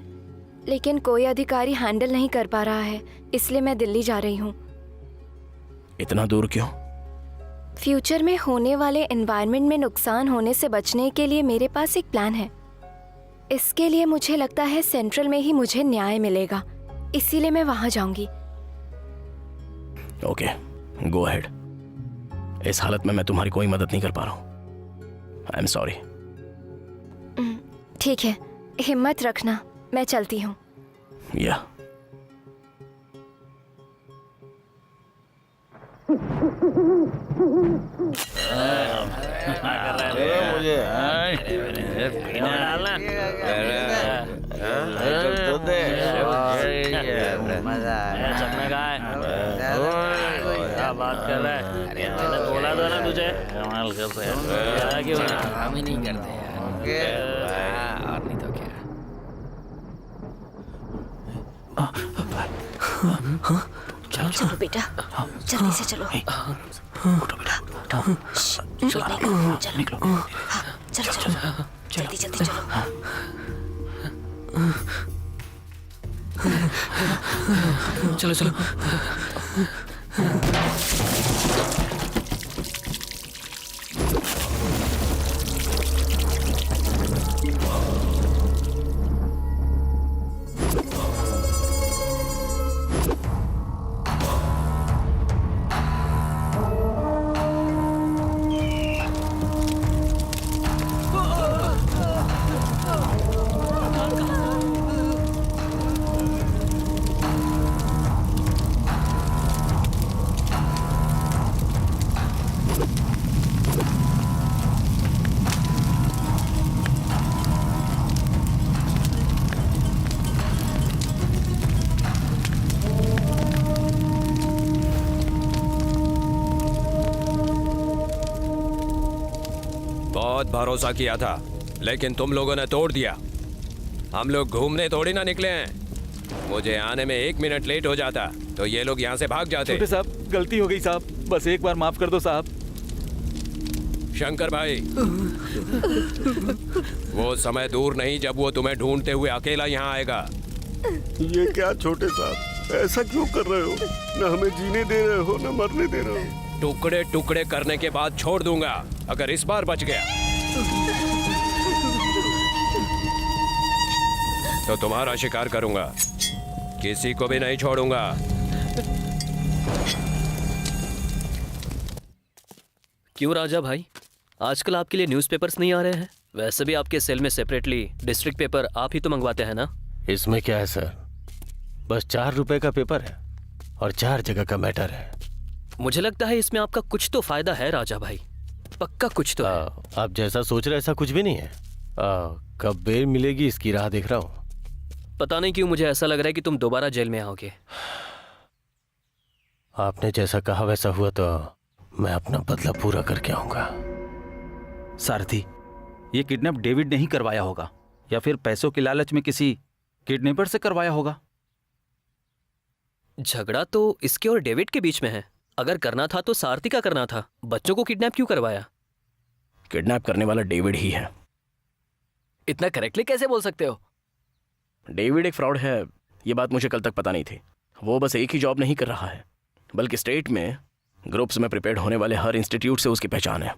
लेकिन कोई अधिकारी हैंडल नहीं कर पा रहा है, इसलिए मैं दिल्ली जा रही हूँ। इतना दूर क्यों? फ्यूचर में होने वाले एनवायरनमेंट में नुकसान होने से बचने के लिए मेरे पास एक प्लान है। इसके लिए मुझे लगता है सेंट्रल में ही मुझे न्याय मिलेगा, इसीलिए मैं वहाँ जाऊंगी। Okay, go ahead. इस हालत में मैं तुम्हारी कोई मदद नहीं कर पा रहा हूँ। आई एम सॉरी। ठीक है, हिम्मत रखना, मैं चलती हूँ। या बात कर रहा है, मैंने बोला था ना तुझे। कमाल करते हैं, क्यों हम ही नहीं करते यार। और नहीं तो क्या। चलो बेटा, जल्दी से चलो। चलो निकलो। चलो जल्दी जल्दी चलो। चलो चलो। बहुत भरोसा किया था, लेकिन तुम लोगों ने तोड़ दिया। हम लोग घूमने थोड़ी ना निकले हैं। मुझे आने में 1 मिनट लेट हो जाता तो ये लोग यहाँ से भाग जाते। छोटे साहब, गलती हो गई साहब, बस एक बार माफ कर दो साहब। शंकर भाई, वो समय दूर नहीं जब वो तुम्हें ढूंढते हुए अकेला यहाँ आएगा। ये क्या छोटे साहब, ऐसा क्यों कर रहे हो? न हमें जीने दे रहे हो, न मरने दे रहे हो। टुकड़े टुकड़े करने के बाद छोड़ दूंगा अगर इस बार बच गया तो तुम्हारा शिकार करूंगा, किसी को भी नहीं छोड़ूंगा। क्यों राजा भाई, आजकल आपके लिए न्यूज़पेपर्स नहीं आ रहे हैं? वैसे भी आपके सेल में सेपरेटली डिस्ट्रिक्ट पेपर आप ही तो मंगवाते हैं ना? इसमें क्या है सर, बस 4 रुपए का पेपर है और 4 जगह का मैटर है। मुझे लगता है इसमें आपका कुछ तो फायदा है राजा भाई, पक्का कुछ तो है। आप जैसा सोच रहे ऐसा कुछ भी नहीं है। कब बेल मिलेगी इसकी राह देख रहा हूँ। पता नहीं क्यों मुझे ऐसा लग रहा है कि तुम दोबारा जेल में आओगे। आपने जैसा कहा वैसा हुआ तो मैं अपना बदला पूरा करके आऊंगा। सारथी, ये किडनैप डेविड ने ही करवाया होगा या फिर पैसों के लालच में किसी किडनैपर से करवाया होगा। झगड़ा तो इसके और डेविड के बीच में है। अगर करना था तो सारथी का करना था। बच्चों को किडनैप क्यों करवाया? किडनैप करने वाला डेविड ही है। इतना करेक्टली कैसे बोल सकते हो? डेविड एक फ्रॉड है, ये बात मुझे कल तक पता नहीं थी। वो बस एक ही जॉब नहीं कर रहा है, बल्कि स्टेट में ग्रुप्स में प्रिपेयर होने वाले हर इंस्टीट्यूट से उसकी पहचान है।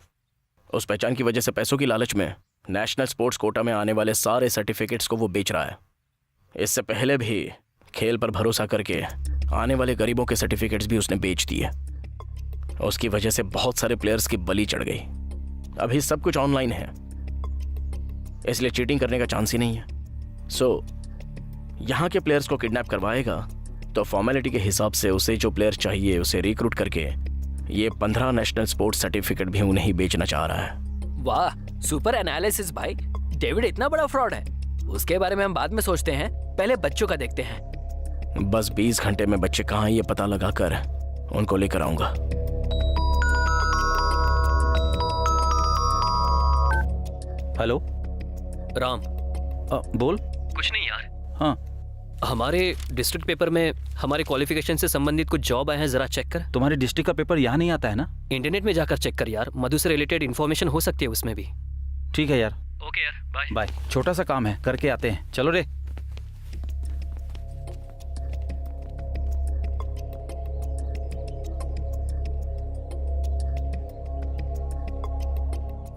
उस पहचान की वजह से पैसों की लालच में नेशनल स्पोर्ट्स कोटा में आने वाले सारे सर्टिफिकेट्स को वो बेच रहा है। इससे पहले भी खेल पर भरोसा करके आने वाले गरीबों के सर्टिफिकेट्स भी उसने बेच दिए। उसकी वजह से बहुत सारे प्लेयर्स की बलि चढ़ गई। अभी सब कुछ ऑनलाइन है, इसलिए चीटिंग करने का चांस ही नहीं है। सो यहाँ के प्लेयर्स को किडनैप करवाएगा तो फॉर्मेलिटी के हिसाब से उसे जो प्लेयर चाहिए उसे रिक्रूट करके ये 15 नेशनल स्पोर्ट्स सर्टिफिकेट भी उन्हें ही बेचना चाह रहा है। वाह, सुपर एनालिसिस भाई। डेविड इतना बड़ा फ्रॉड है, उसके बारे में हम बाद में सोचते हैं, पहले बच्चों का देखते हैं। बस 20 घंटे में बच्चे कहाँ हैं ये पता लगाकर उनको लेकर आऊंगा। हेलो राम। बोल। कुछ नहीं यार। हाँ, हमारे डिस्ट्रिक्ट पेपर में हमारे क्वालिफिकेशन से संबंधित कुछ जॉब आए हैं, जरा चेक कर। तुम्हारे डिस्ट्रिक्ट का पेपर यहाँ नहीं आता है ना? इंटरनेट में जाकर चेक कर यार, मधु से रिलेटेड इन्फॉर्मेशन हो सकती है उसमें भी। ठीक है यार। ओके यार, बाय बाय। छोटा सा काम है, करके आते हैं। चलो रे।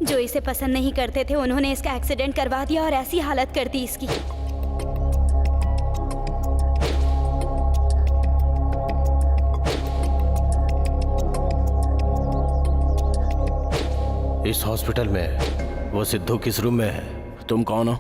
जो इसे पसंद नहीं करते थे उन्होंने इसका एक्सीडेंट करवा दिया और ऐसी हालत कर दी इसकी। इस हॉस्पिटल में वो सिद्धू किस रूम में है? तुम कौन हो?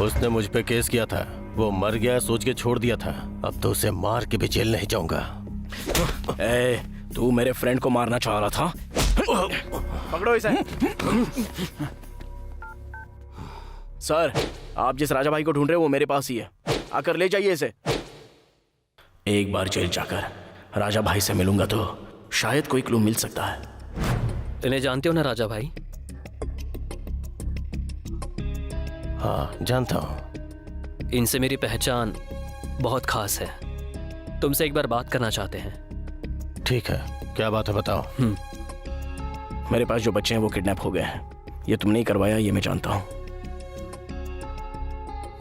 उसने मुझ पे केस किया था, वो मर गया सोच के छोड़ दिया था। अब तो उसे मार के भी जेल नहीं जाऊंगा। ए, तू मेरे फ्रेंड को मारना चाह रहा था? पकड़ो इसे। सर, आप जिस राजा भाई को ढूंढ रहे हो वो मेरे पास ही है, आकर ले जाइए इसे। एक बार जेल जाकर राजा भाई से मिलूंगा तो शायद कोई क्लू मिल सकता है। इन्हें जानते हो ना राजा भाई? हाँ, जानता हूँ। इनसे मेरी पहचान बहुत खास है। तुमसे एक बार बात करना चाहते हैं। ठीक है, क्या बात है बताओ। मेरे पास जो बच्चे हैं वो किडनैप हो गए हैं। ये तुमने ही करवाया, ये मैं जानता हूँ।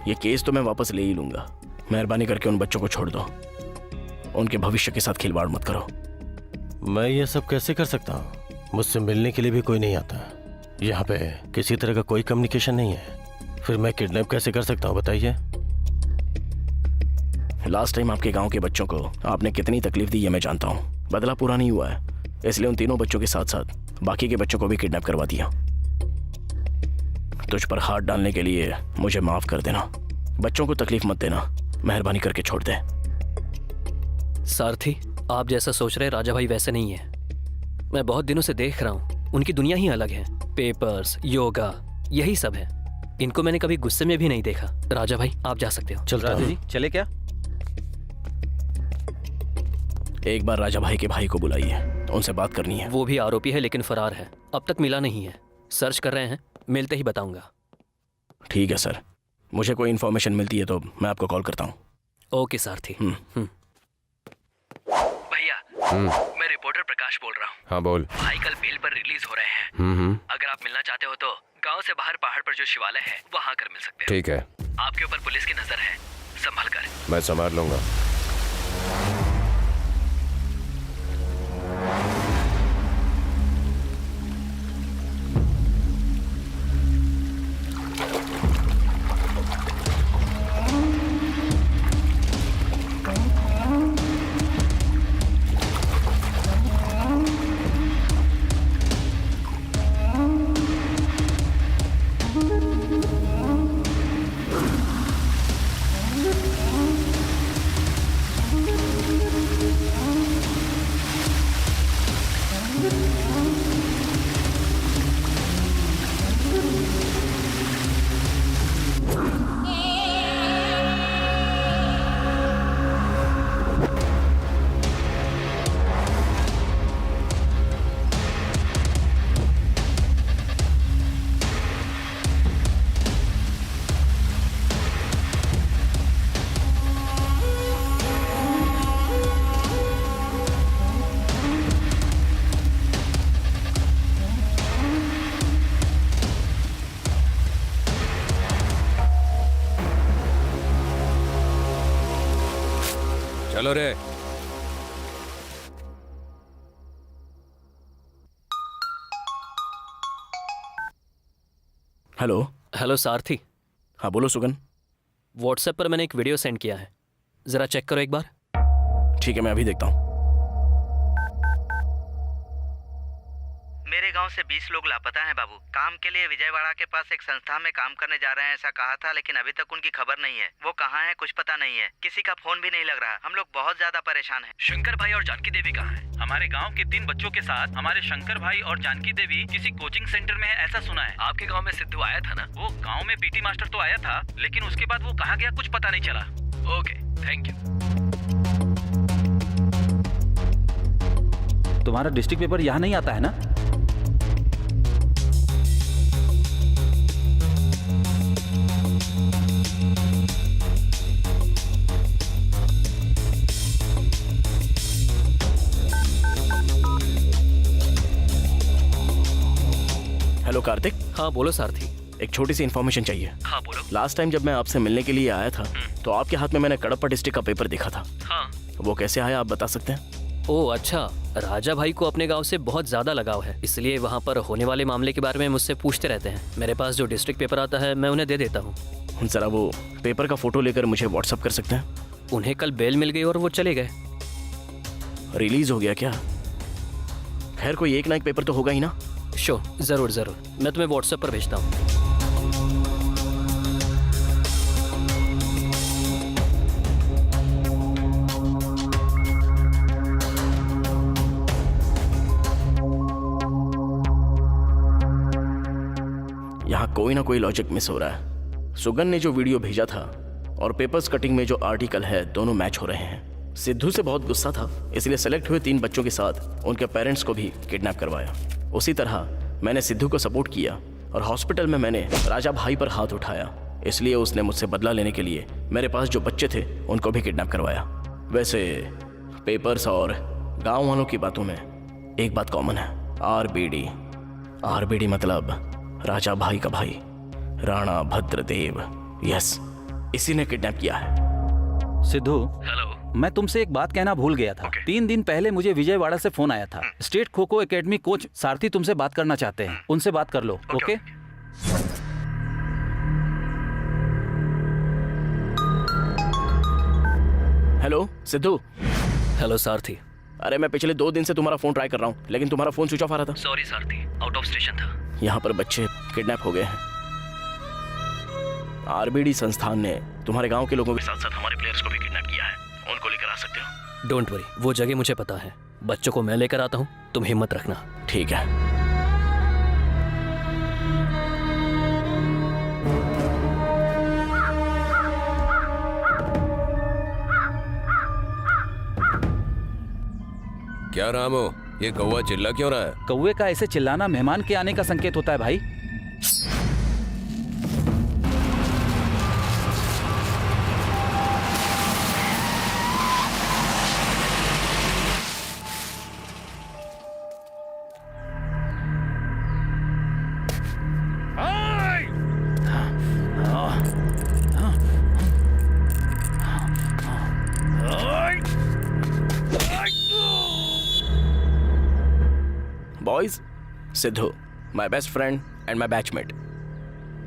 ये केस तो मैं वापस ले ही लूंगा। मेहरबानी करके उन बच्चों को छोड़ दो। उनके भविष्य के साथ खिलवाड़ मत करो। मैं ये सब कैसे कर सकता हूँ? मुझसे मिलने के लिए भी कोई नहीं आता। यहाँ पे किसी तरह का कोई कम्युनिकेशन नहीं है। फिर मैं किडनैप कैसे कर सकता हूँ बताइए। लास्ट टाइम आपके गांव के बच्चों को आपने कितनी तकलीफ दी ये मैं जानता हूँ। बदला पूरा नहीं हुआ है, इसलिए उन तीनों बच्चों के साथ साथ बाकी के बच्चों को भी किडनैप करवा दिया। तुझ पर हाथ डालने के लिए मुझे माफ कर देना। बच्चों को तकलीफ मत देना, मेहरबानी करके छोड़ दे। सारथी, आप जैसा सोच रहे राजा भाई वैसे नहीं है। मैं बहुत दिनों से देख रहा हूँ, उनकी दुनिया ही अलग है। पेपर्स, योगा, यही सब है। इनको मैंने कभी गुस्से में भी नहीं देखा। राजा भाई, आप जा सकते हो। चलता राजा हूँ। जी चले क्या? एक बार राजा भाई के भाई को बुलाइए, उनसे बात करनी है। वो भी आरोपी है लेकिन फरार है, अब तक मिला नहीं है। सर्च कर रहे हैं, मिलते ही बताऊंगा। ठीक है सर, मुझे कोई इन्फॉर्मेशन मिलती है तो मैं आपको कॉल करता हूँ। ओके सारथी। भैया, मैं रिपोर्टर प्रकाश बोल रहा हूँ। हाँ बोल। भाई कल बेल पर रिलीज हो रहे हैं। अगर आप मिलना चाहते हो तो गांव से बाहर पहाड़ पर जो शिवालय है वहाँ आकर मिल सकते हो। ठीक है। आपके ऊपर पुलिस की नजर है, संभल कर। मैं संभाल लूंगा। चलो रे। हेलो। हेलो सारथी। हाँ बोलो सुगन। व्हाट्सएप पर मैंने एक वीडियो सेंड किया है, जरा चेक करो एक बार। ठीक है, मैं अभी देखता हूँ। मेरे गांव से 20 लोग लापता हैं बाबू। काम के लिए विजयवाड़ा के पास एक संस्था में काम करने जा रहे हैं ऐसा कहा था, लेकिन अभी तक उनकी खबर नहीं है। वो कहाँ है कुछ पता नहीं है, किसी का फोन भी नहीं लग रहा। हम लोग बहुत ज्यादा परेशान हैं। शंकर भाई और जानकी देवी कहाँ हैं? हमारे गांव के 3 बच्चों के साथ हमारे शंकर भाई और जानकी देवी किसी कोचिंग सेंटर में है ऐसा सुना है। आपके गांव में सिद्धू आया था ना? वो गांव में पीटी मास्टर तो आया था, लेकिन उसके बाद वो कहाँ गया कुछ पता नहीं चला। Okay, thank you. तुम्हारा डिस्ट्रिक्ट पेपर यहाँ नहीं आता है ना? हेलो कार्तिक। हाँ बोलो सारथी। एक छोटी सी इन्फॉर्मेशन चाहिए। हाँ बोलो। लास्ट टाइम जब मैं आपसे मिलने के लिए आया था तो आपके हाथ में मैंने कडप्पा डिस्ट्रिक्ट का पेपर देखा था। हाँ। वो कैसे आया आप बता सकते हैं? ओह अच्छा, राजा भाई को अपने गांव से बहुत ज्यादा लगाव है, इसलिए वहाँ पर होने वाले मामले के बारे में मुझसे पूछते रहते हैं। मेरे पास जो डिस्ट्रिक्ट पेपर आता है मैं उन्हें दे देता हूँ। जरा वो पेपर का फोटो लेकर मुझे व्हाट्सअप कर सकते हैं? उन्हें कल बेल मिल गई और वो चले गए। रिलीज हो गया क्या? खैर कोई एक ना एक पेपर तो होगा ही ना। श्योर, जरूर जरूर, मैं तुम्हें व्हाट्सएप पर भेजता हूँ। यहाँ कोई ना कोई लॉजिक मिस हो रहा है। सुगन ने जो वीडियो भेजा था और पेपर्स कटिंग में जो आर्टिकल है दोनों मैच हो रहे हैं। सिद्धू से बहुत गुस्सा था, इसलिए सेलेक्ट हुए 3 बच्चों के साथ उनके पेरेंट्स को भी किडनैप करवाया। उसी तरह मैंने सिद्धू को सपोर्ट किया और हॉस्पिटल में मैंने राजा भाई पर हाथ उठाया, इसलिए उसने मुझसे बदला लेने के लिए मेरे पास जो बच्चे थे उनको भी किडनैप करवाया। वैसे पेपर्स और गाँव वालों की बातों में एक बात कॉमन है, आरबीडी। आरबीडी मतलब राजा भाई का भाई, राणा भद्रदेव। यस, इसी ने किडनैप किया है। सिद्धू, हेलो। मैं तुमसे एक बात कहना भूल गया था। 3 दिन पहले मुझे विजयवाड़ा से फोन आया था। State kho kho academy coach सारथी तुमसे बात करना चाहते हैं, उनसे बात कर लो। ओके? हेलो सिद्धू। हेलो सारथी। अरे मैं पिछले 2 दिन से तुम्हारा फोन ट्राई कर रहा हूँ, लेकिन तुम्हारा फोन स्विच ऑफ आ रहा था। Sorry Sarathi, out of station था। यहाँ पर बच्चे किडनैप हो गए हैं। आरबीडी संस्थान ने तुम्हारे गांव के लोगों के साथ साथ हमारे प्लेयर्स को भी किडनैप किया है। उनको लेकर आ सकते हो? डोंट वरी, वो जगह मुझे पता है। बच्चों को मैं लेकर आता हूँ, तुम हिम्मत रखना। ठीक है। क्या रामू, ये कौवा चिल्ला क्यों रहा है? कौवे का ऐसे चिल्लाना मेहमान के आने का संकेत होता है भाई। Boys, Siddhu my best friend and my batchmate,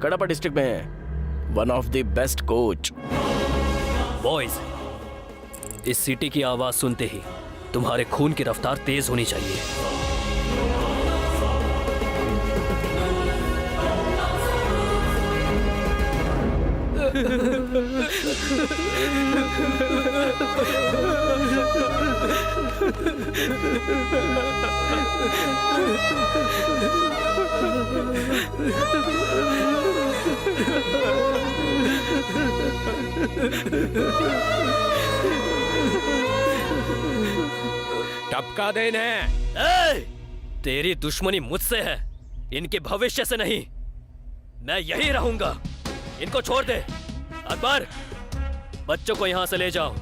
Kadapa district में one of the best coach. Boys, इस सिटी की आवाज सुनते ही तुम्हारे खून की रफ्तार तेज होनी चाहिए। टपका देने। तेरी दुश्मनी मुझसे है, इनके भविष्य से नहीं। मैं यही रहूंगा, इनको छोड़ दे। अकबर, बच्चों को यहां से ले जाओ।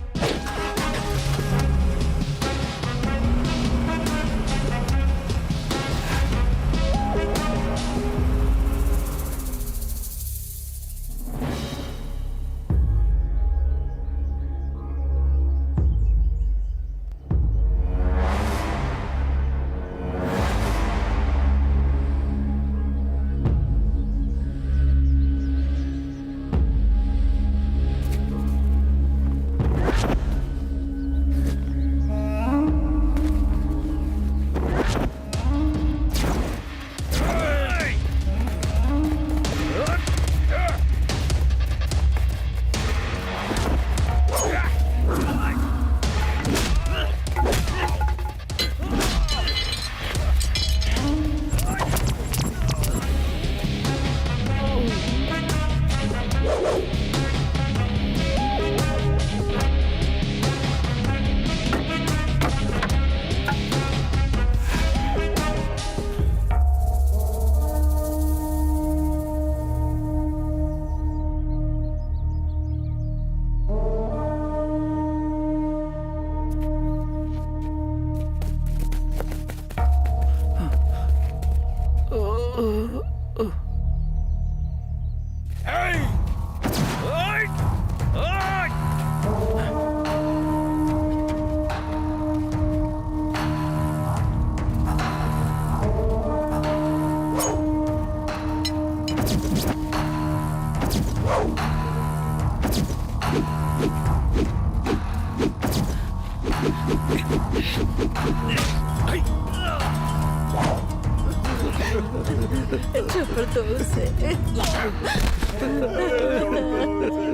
से।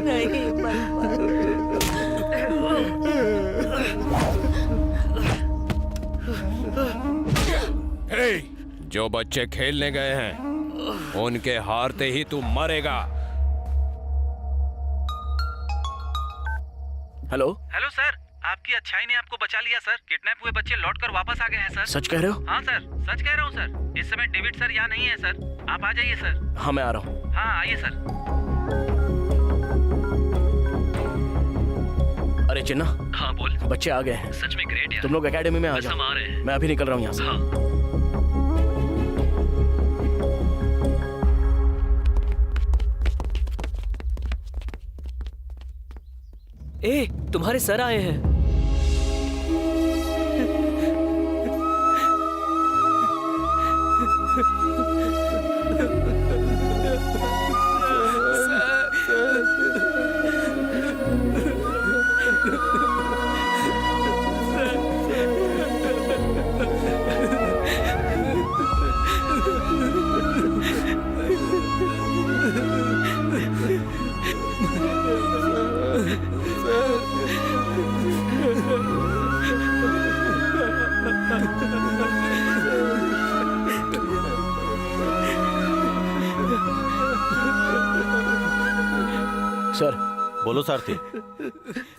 नहीं हे, जो बच्चे खेलने गए हैं उनके हारते ही तू मरेगा। हेलो हेलो सर, आपकी अच्छाई ने आपको बचा लिया सर। किडनैप हुए बच्चे लौटकर वापस आ गए हैं सर। सच कह रहे हो? हाँ सर, सच कह रहा हूँ सर। इस समय डेविड सर यहाँ नहीं है सर। आप आ जाइए सर। हाँ मैं आ रहा हूँ। हाँ आइए सर। अरे चिन्ना। हाँ बोल। बच्चे आ गए हैं। सच में ग्रेट यार। तुम लोग एकेडमी में आ बस जाओ। हम आ रहे हैं। मैं अभी निकल रहा हूँ यहाँ से। हाँ। ए, तुम्हारे सर आए हैं। सर। बोलो सारथी।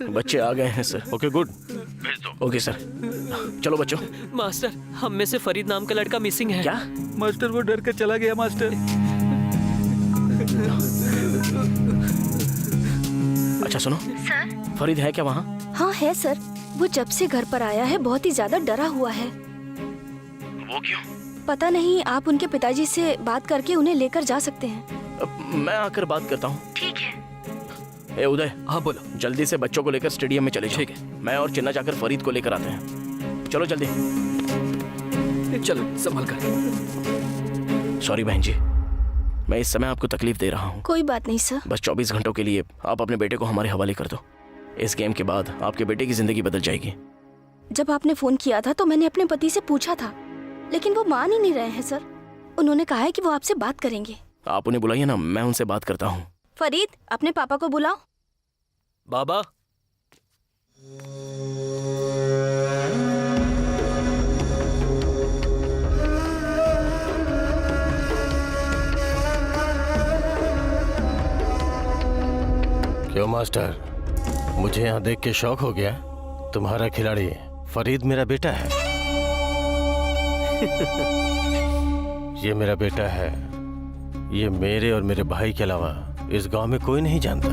बच्चे आ गए हैं सर। Okay good. भेज दो। Okay sir. चलो बच्चों। मास्टर, हम में से फरीद नाम का लड़का मिसिंग है। क्या? मास्टर वो डर कर चला गया मास्टर। अच्छा सुनो सर। फरीद है क्या वहाँ? हाँ है सर। वो जब से घर पर आया है बहुत ही ज्यादा डरा हुआ है। वो क्यों? पता नहीं, आप उनके पिताजी से बात करके उन्हें लेकर जा सकते हैं। मैं आकर बात करता हूँ। ठीक है। ए उदय। हाँ बोलो। जल्दी से बच्चों को लेकर स्टेडियम में चले जाओ। ठीक है। मैं और चिन्ना जाकर फरीद को लेकर आते हैं। चलो जल्दी। चलो संभल कर। सॉरी बहन जी, मैं इस समय आपको तकलीफ दे रहा हूँ। कोई बात नहीं सर। बस 24 घंटों के लिए आप अपने बेटे को हमारे हवाले कर दो। इस गेम के बाद आपके बेटे की जिंदगी बदल जाएगी। जब आपने फोन किया था तो मैंने अपने पति से पूछा था, लेकिन वो मान ही नहीं रहे हैं सर। उन्होंने कहा है कि वो आपसे बात करेंगे। आप उन्हें बुलाइए ना, मैं उनसे बात करता हूँ। फरीद, अपने पापा को बुलाओ। बाबा। क्यों मास्टर, मुझे यहाँ देख के शौक हो गया? तुम्हारा खिलाड़ी फरीद मेरा बेटा है। ये मेरा बेटा है। ये मेरे और मेरे भाई के अलावा इस गांव में कोई नहीं जानता।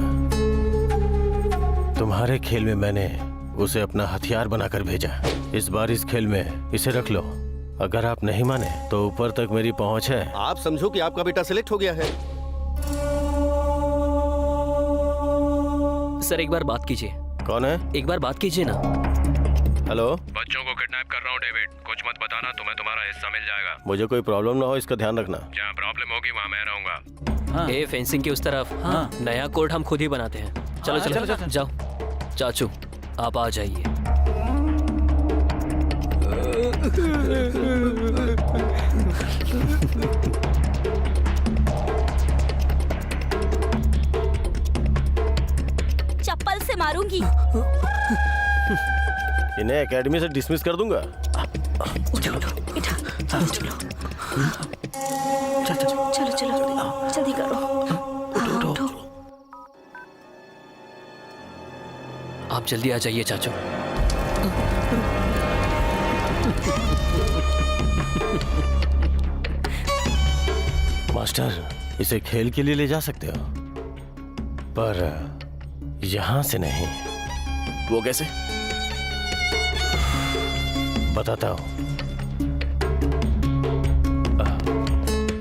तुम्हारे खेल में मैंने उसे अपना हथियार बनाकर भेजा। इस बार इस खेल में इसे रख लो। अगर आप नहीं माने तो ऊपर तक मेरी पहुंच है। आप समझो कि आपका बेटा सिलेक्ट हो गया है। सर एक बार बात कीजिए। कौन है? एक बार बात कीजिए ना। हेलो। बच्चों को किडनैप कर रहा हूँ डेविड, कुछ मत बताना, तुम्हें तुम्हारा हिस्सा मिल जाएगा। मुझे कोई प्रॉब्लम ना हो इसका ध्यान रखना। जहाँ प्रॉब्लम होगी वहाँ मैं रहूंगा। ए फेंसिंग की उस तरफ। हाँ। नया कोर्ट हम खुद ही बनाते हैं। चलो हाँ, चलो, चलो, चलो। जाओ। चाचू आप आ जाइए। चप्पल से मारूंगी। इन्हें एकेडमी से डिसमिस कर दूंगा। चलो चलो चलो जल्दी करो। उठो। आप जल्दी आ जाइए चाचू। मास्टर, इसे खेल के लिए ले जा सकते हो, पर यहाँ से नहीं। वो कैसे? बताता हूँ।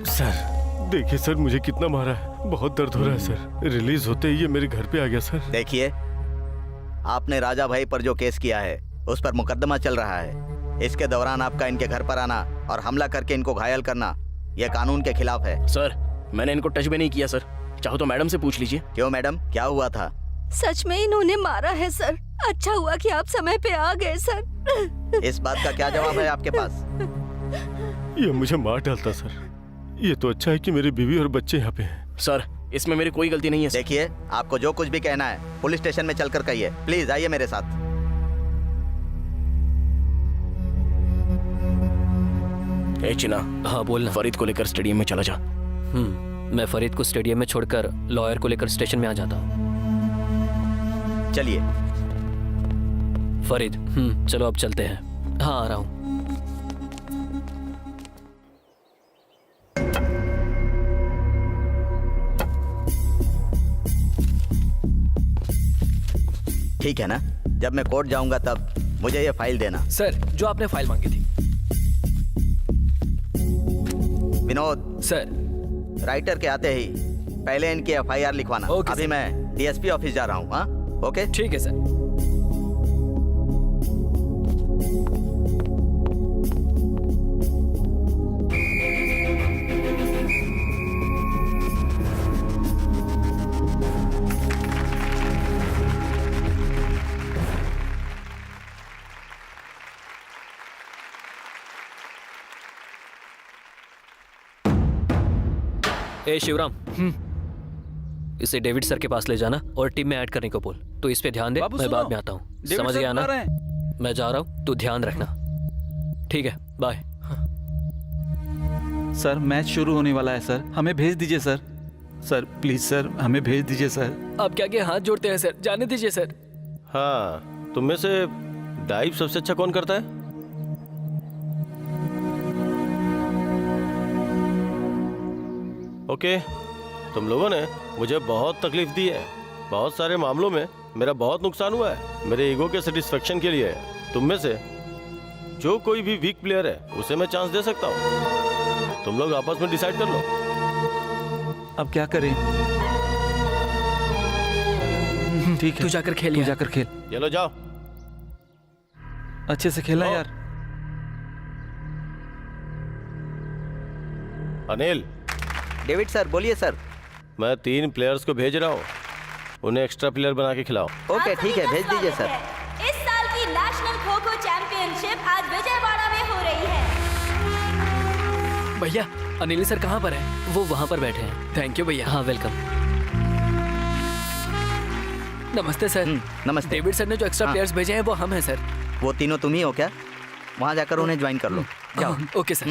सर देखिए सर, मुझे कितना मारा है, बहुत दर्द हो रहा है सर। रिलीज होते ही ये मेरे घर पे आ गया सर। देखिए, आपने राजा भाई पर जो केस किया है उस पर मुकदमा चल रहा है। इसके दौरान आपका इनके घर पर आना और हमला करके इनको घायल करना यह कानून के खिलाफ है। सर मैंने इनको टच भी नहीं किया सर। चाहो तो मैडम से पूछ लीजिए। क्यों मैडम, क्या हुआ था? सच में इन्होंने मारा है सर। अच्छा हुआ कि आप समय पे आ गए सर। इस बात का क्या जवाब है आपके पास? ये मुझे मार डालता सर। ये तो अच्छा है कि मेरी बीवी और बच्चे यहाँ पे हैं। सर इसमें मेरी कोई गलती नहीं है सर। देखिए, आपको जो कुछ भी कहना है पुलिस स्टेशन में चलकर कहिए। प्लीज आइए मेरे साथ। ए चिना, हाँ बोलना। फरीद को लेकर स्टेडियम में चला जा। मैं फरीद को स्टेडियम में छोड़कर लॉयर को लेकर स्टेशन में आ जाता हूँ। चलिए। फरीद, चलो अब चलते हैं। हाँ आ रहा हूँ। ठीक है ना? जब मैं कोर्ट जाऊंगा तब मुझे ये फाइल देना। सर, जो आपने फाइल मांगी थी। विनोद सर, राइटर के आते ही पहले इनकी एफआईआर लिखवाना। अभी मैं डीएसपी ऑफिस जा रहा हूँ। हाँ, ओके, ठीक है सर। ए शिवराम, इसे डेविड सर के पास ले जाना और टीम में ऐड करने को बोल। तो इस पे ध्यान दे, मैं बाद में आता हूँ। समझ गया ना? मैं जा रहा हूँ, तू ध्यान रखना। ठीक है, बाय। सर मैच शुरू होने वाला है सर, हमें भेज दीजिए सर। सर प्लीज सर, हमें भेज दीजिए सर। अब क्या क्या हाथ जोड़ते हैं सर, जाने दीजिए सर। हाँ, तुम में से डाइव सबसे अच्छा कौन करता है? ओके, तुम लोगों ने मुझे बहुत तकलीफ दी है। बहुत सारे मामलों में मेरा बहुत नुकसान हुआ है। मेरे ईगो के सेटिस्फेक्शन के लिए तुम में से जो कोई भी वीक प्लेयर है उसे मैं चांस दे सकता हूँ। तुम लोग आपस में डिसाइड कर लो। अब क्या करें? ठीक है, तू जाकर खेल, तू जाकर खेल। चलो जाओ, अच्छे से खेलना यार। अनिल। डेविड सर, बोलिए सर। मैं 3 प्लेयर्स को भेज रहा हूँ, उन्हें एक्स्ट्रा प्लेयर बना के खिलाओ। ओके, ठीक है, भेज दीजिए सर। इस साल की नेशनल खो खो चैंपियनशिप आज विजयवाड़ा में हो रही है। भैया, अनिल सर कहाँ पर है? वो वहाँ पर बैठे हैं। थैंक यू भैया। हाँ, वेलकम। नमस्ते सर। नमस्ते। डेविड सर ने जो एक्स्ट्रा प्लेयर्स भेजे हैं वो हम हैं सर। वो तीनों तुम ही हो क्या? वहाँ जाकर उन्हें ज्वाइन कर लो। जाओ। Okay sir.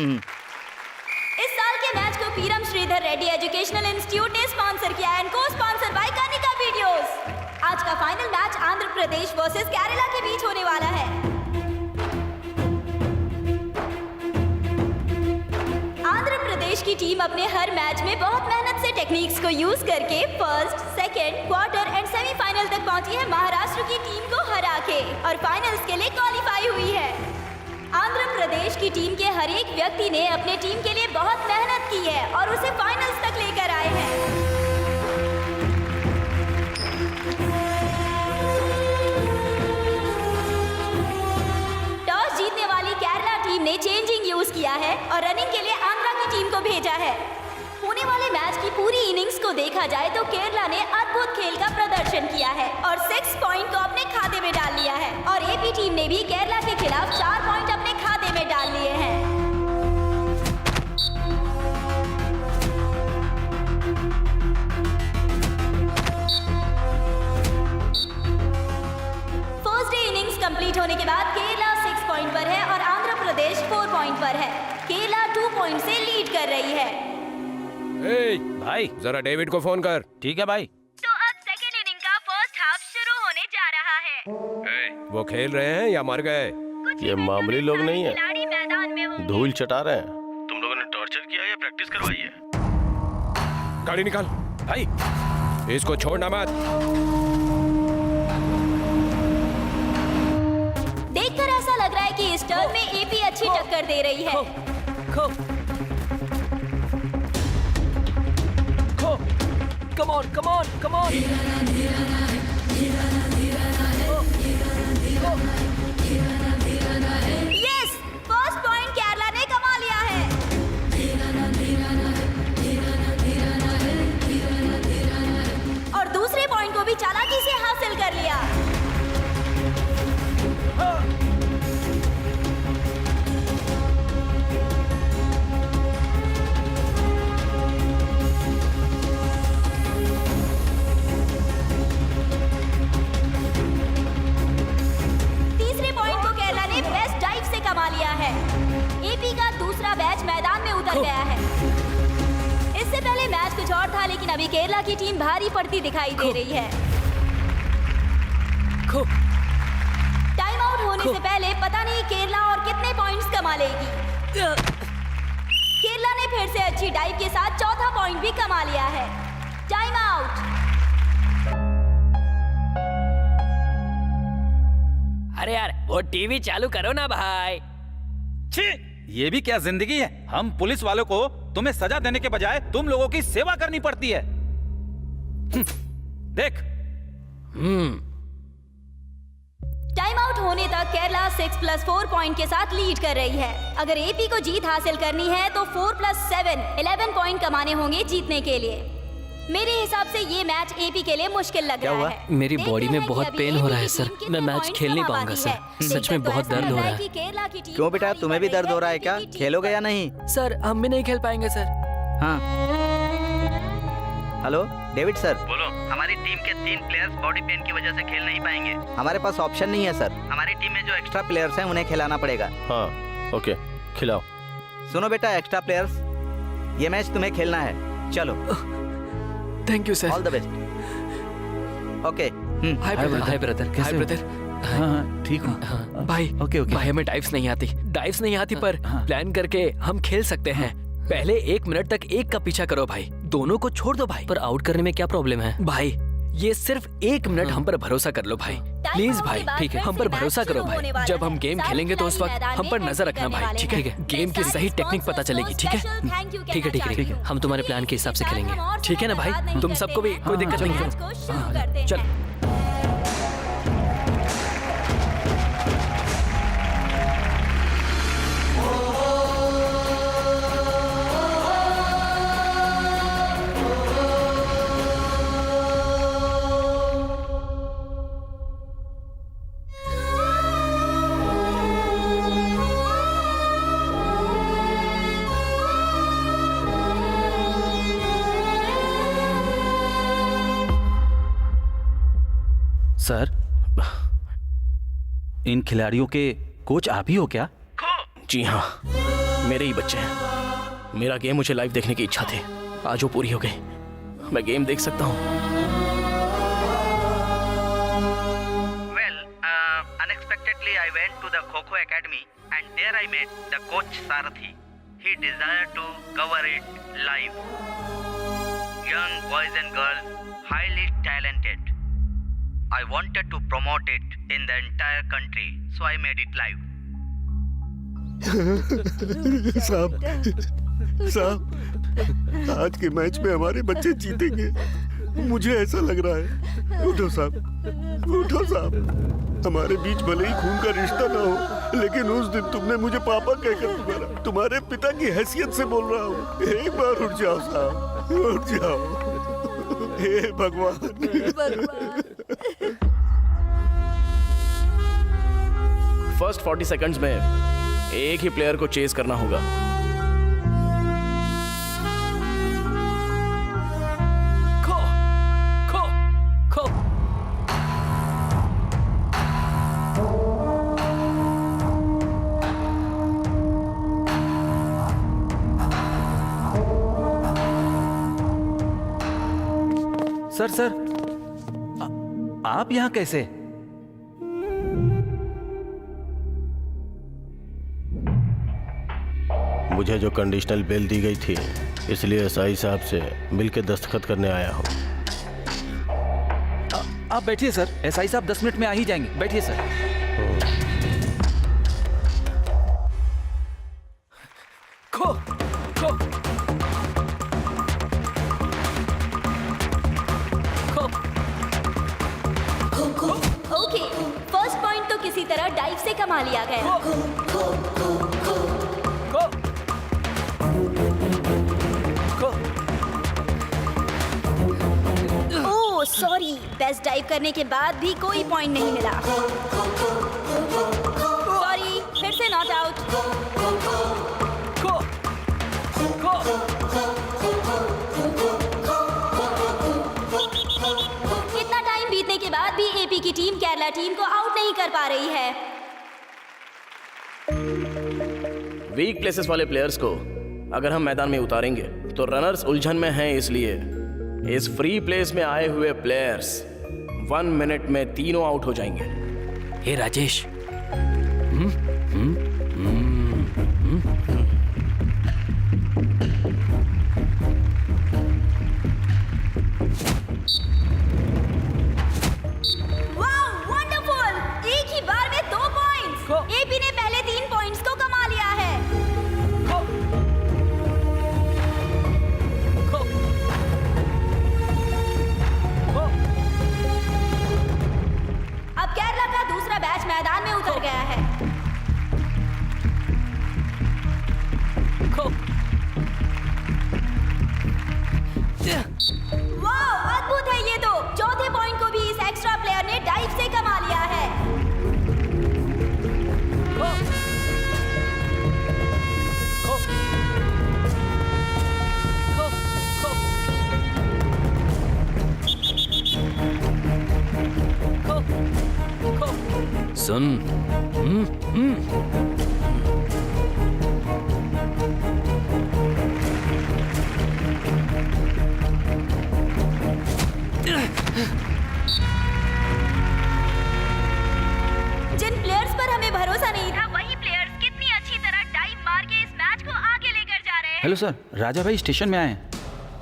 इस साल के मैच को पीरम श्रीधर रेड्डी एजुकेशनल इंस्टीट्यूट ने स्पॉन्सर किया है, को स्पॉन्सर बाय कनिका वीडियोस। आज का final match Andhra Pradesh versus Kerala के बीच होने वाला है। आंध्र प्रदेश की टीम अपने हर मैच में बहुत मेहनत से टेक्निक्स को यूज करके first, second, quarter and semifinal तक पहुंची है महाराष्ट्र की टीम को हरा के और फाइनल्स के लिए क्वालिफाई हुई है। आंध्र प्रदेश की टीम के हर एक व्यक्ति ने अपने टीम के लिए बहुत मेहनत की है और उसे फाइनल्स तक लेकर आए हैं। टॉस जीतने वाली केरला टीम ने चेंजिंग यूज किया है और रनिंग के लिए आंध्रा की टीम को भेजा है। होने वाले मैच की पूरी इनिंग्स को देखा जाए तो केरला ने अद्भुत खेल का प्रदर्शन किया है और 6 पॉइंट को अपने खाते में डाल लिया है और एपी टीम ने भी केरला के खिलाफ 4 पॉइंट अपने खाते में डाल लिए हैं। फर्स्ट डे इनिंग्स कंप्लीट होने के बाद केरला 6 पॉइंट पर है और आंध्र प्रदेश 4 पॉइंट पर है। केरला 2 पॉइंट से लीड कर रही है। भाई जरा डेविड को फोन कर। ठीक है भाई। तो अब सेकेंड इनिंग का फर्स्ट हाफ शुरू होने जा रहा है। वो खेल रहे हैं या मर गए? ये मामूली लोग नहीं है, खिलाड़ी मैदान में होंगे। धूल चटा रहे हैं। तुम लोगों ने टॉर्चर किया या प्रैक्टिस करवाई है? गाड़ी निकाल भाई, इसको छोड़ना मत। देखकर ऐसा लग रहा है कि इस टर्न में एपी अच्छी टक्कर दे रही है। Come on, come on, come on. Yes, first point Kerala ने कमा लिया है। और दूसरे पॉइंट को भी चालाकी से हासिल कर लिया। हार गया है। इससे पहले मैच कुछ और था, लेकिन अभी केरला की टीम भारी पड़ती दिखाई दे रही है। टाइम आउट होने से पहले पता नहीं केरला और कितने पॉइंट्स कमा लेगी। केरला ने फिर से अच्छी डाइव के साथ चौथा पॉइंट भी कमा लिया है। Time out. अरे यार वो टीवी चालू करो ना भाई। छी, ये भी क्या जिंदगी है? हम पुलिस वालों को तुम्हें सजा देने के बजाय तुम लोगों की सेवा करनी पड़ती है। देख। टाइम आउट होने तक केरला 6+4 पॉइंट के साथ लीड कर रही है। अगर एपी को जीत हासिल करनी है तो 4+7 11 पॉइंट कमाने होंगे जीतने के लिए। मेरे हिसाब से ये मैच एपी के लिए मुश्किल लग रहा है। मेरी बॉडी में बहुत पेन हो रहा है सर, मैं मैच खेल नहीं पाऊंगा सर, सच में बहुत दर्द हो रहा है। क्यों बेटा, तुम्हें भी दर्द हो रहा है क्या? खेलोगे या नहीं? सर हम भी नहीं खेल पाएंगे सर। हाँ। Hello David sir. बोलो। हमारी टीम के 3 प्लेयर्स बॉडी पेन की वजह से खेल नहीं पाएंगे। हमारे पास ऑप्शन नहीं है सर। हमारी टीम में जो एक्स्ट्रा प्लेयर्स हैं उन्हें खिलाना पड़ेगा। हाँ ओके, खिलाओ। सुनो बेटा एक्स्ट्रा प्लेयर्स, ये मैच तुम्हें खेलना है। चलो। Thank you sir. All the best. Okay. Hi brother. Hi brother. Hi brother. हाँ ठीक हूँ भाई। Okay okay. भाई हमें डाइव्स नहीं आती पर प्लान करके हम खेल सकते हैं। पहले 1 मिनट तक एक का पीछा करो भाई, दोनों को छोड़ दो भाई। पर आउट करने में क्या प्रॉब्लम है भाई? ये सिर्फ 1 मिनट हम पर भरोसा कर लो भाई, प्लीज भाई। ठीक है, हम पर भरोसा करो भाई। जब हम गेम खेलेंगे तो उस वक्त हम पर नजर रखना भाई, ठीक है? गेम की सही टेक्निक पता चलेगी, ठीक है? ठीक है ठीक है ठीक है, हम तुम्हारे प्लान के हिसाब से खेलेंगे, ठीक है ना भाई? तुम सबको भी कोई दिक्कत नहीं है। चल। सर, इन खिलाड़ियों के कोच आप ही हो क्या? जी हाँ, मेरे ही बच्चे हैं। मेरा गेम मुझे लाइव देखने की इच्छा थी, आज वो पूरी हो गई। मैं गेम देख सकता हूँ। Well, unexpectedly I went to the Kho-Kho Academy and there I met the coach Sarathi. He desired to cover it live. Young boys and girls, highly talented. I wanted to promote it in the entire country, so I made it live. साहब, आज के match में हमारे बच्चे जीतेंगे, मुझे ऐसा लग रहा है। उठो साहब, उठो साहब। हमारे बीच भले ही खून का रिश्ता ना हो, लेकिन उस दिन तुमने मुझे पापा कहकर तुम्हारे पिता की हैसियत से बोल रहा हूँ। एक बार उठ जाओ साहब, उठ जाओ। हे भगवान। फर्स्ट 40 सेकंड्स में एक ही प्लेयर को चेज करना होगा। खो खो खो। सर, आप यहाँ कैसे? मुझे जो कंडीशनल बेल दी गई थी, इसलिए एसआई साहब से मिलकर दस्तखत करने आया हूँ। आप बैठिए सर, एसआई साहब 10 मिनट में आ ही जाएंगे। बैठिए sir. Kho kho kho. Okay, first point तो किसी तरह डाइव से कमा लिया गया। ओह सॉरी, बेस्ट डाइव करने के बाद भी कोई पॉइंट नहीं मिला। सॉरी, फिर से नॉट आउट। इतना टाइम बीतने के बाद भी एपी की टीम केरला टीम को आउट नहीं कर पा रही है। वीक प्लेसेस वाले प्लेयर्स को अगर हम मैदान में उतारेंगे तो रनर्स उलझन में हैं, इसलिए इस फ्री प्लेस में आए हुए प्लेयर्स 1 मिनट में तीनों आउट हो जाएंगे। हे राजेश, वाह, वंडरफुल! एक ही बार में 2 पॉइंट्स। एपी ने पहले 3 पॉइंट्स को कमा लिया है। अब केरला का दूसरा बैच मैदान में उतर गया है। वाह, अद्भुत है ये तो। चौथे पॉइंट को भी इस एक्स्ट्रा प्लेयर ने डाइव से कमा लिया है। सुन, जिन प्लेयर्स पर हमें भरोसा नहीं था, वही प्लेयर्स कितनी अच्छी तरह डाइव मार के इस मैच को आगे लेकर जा रहे हैं। हेलो सर, राजा भाई स्टेशन में आए हैं।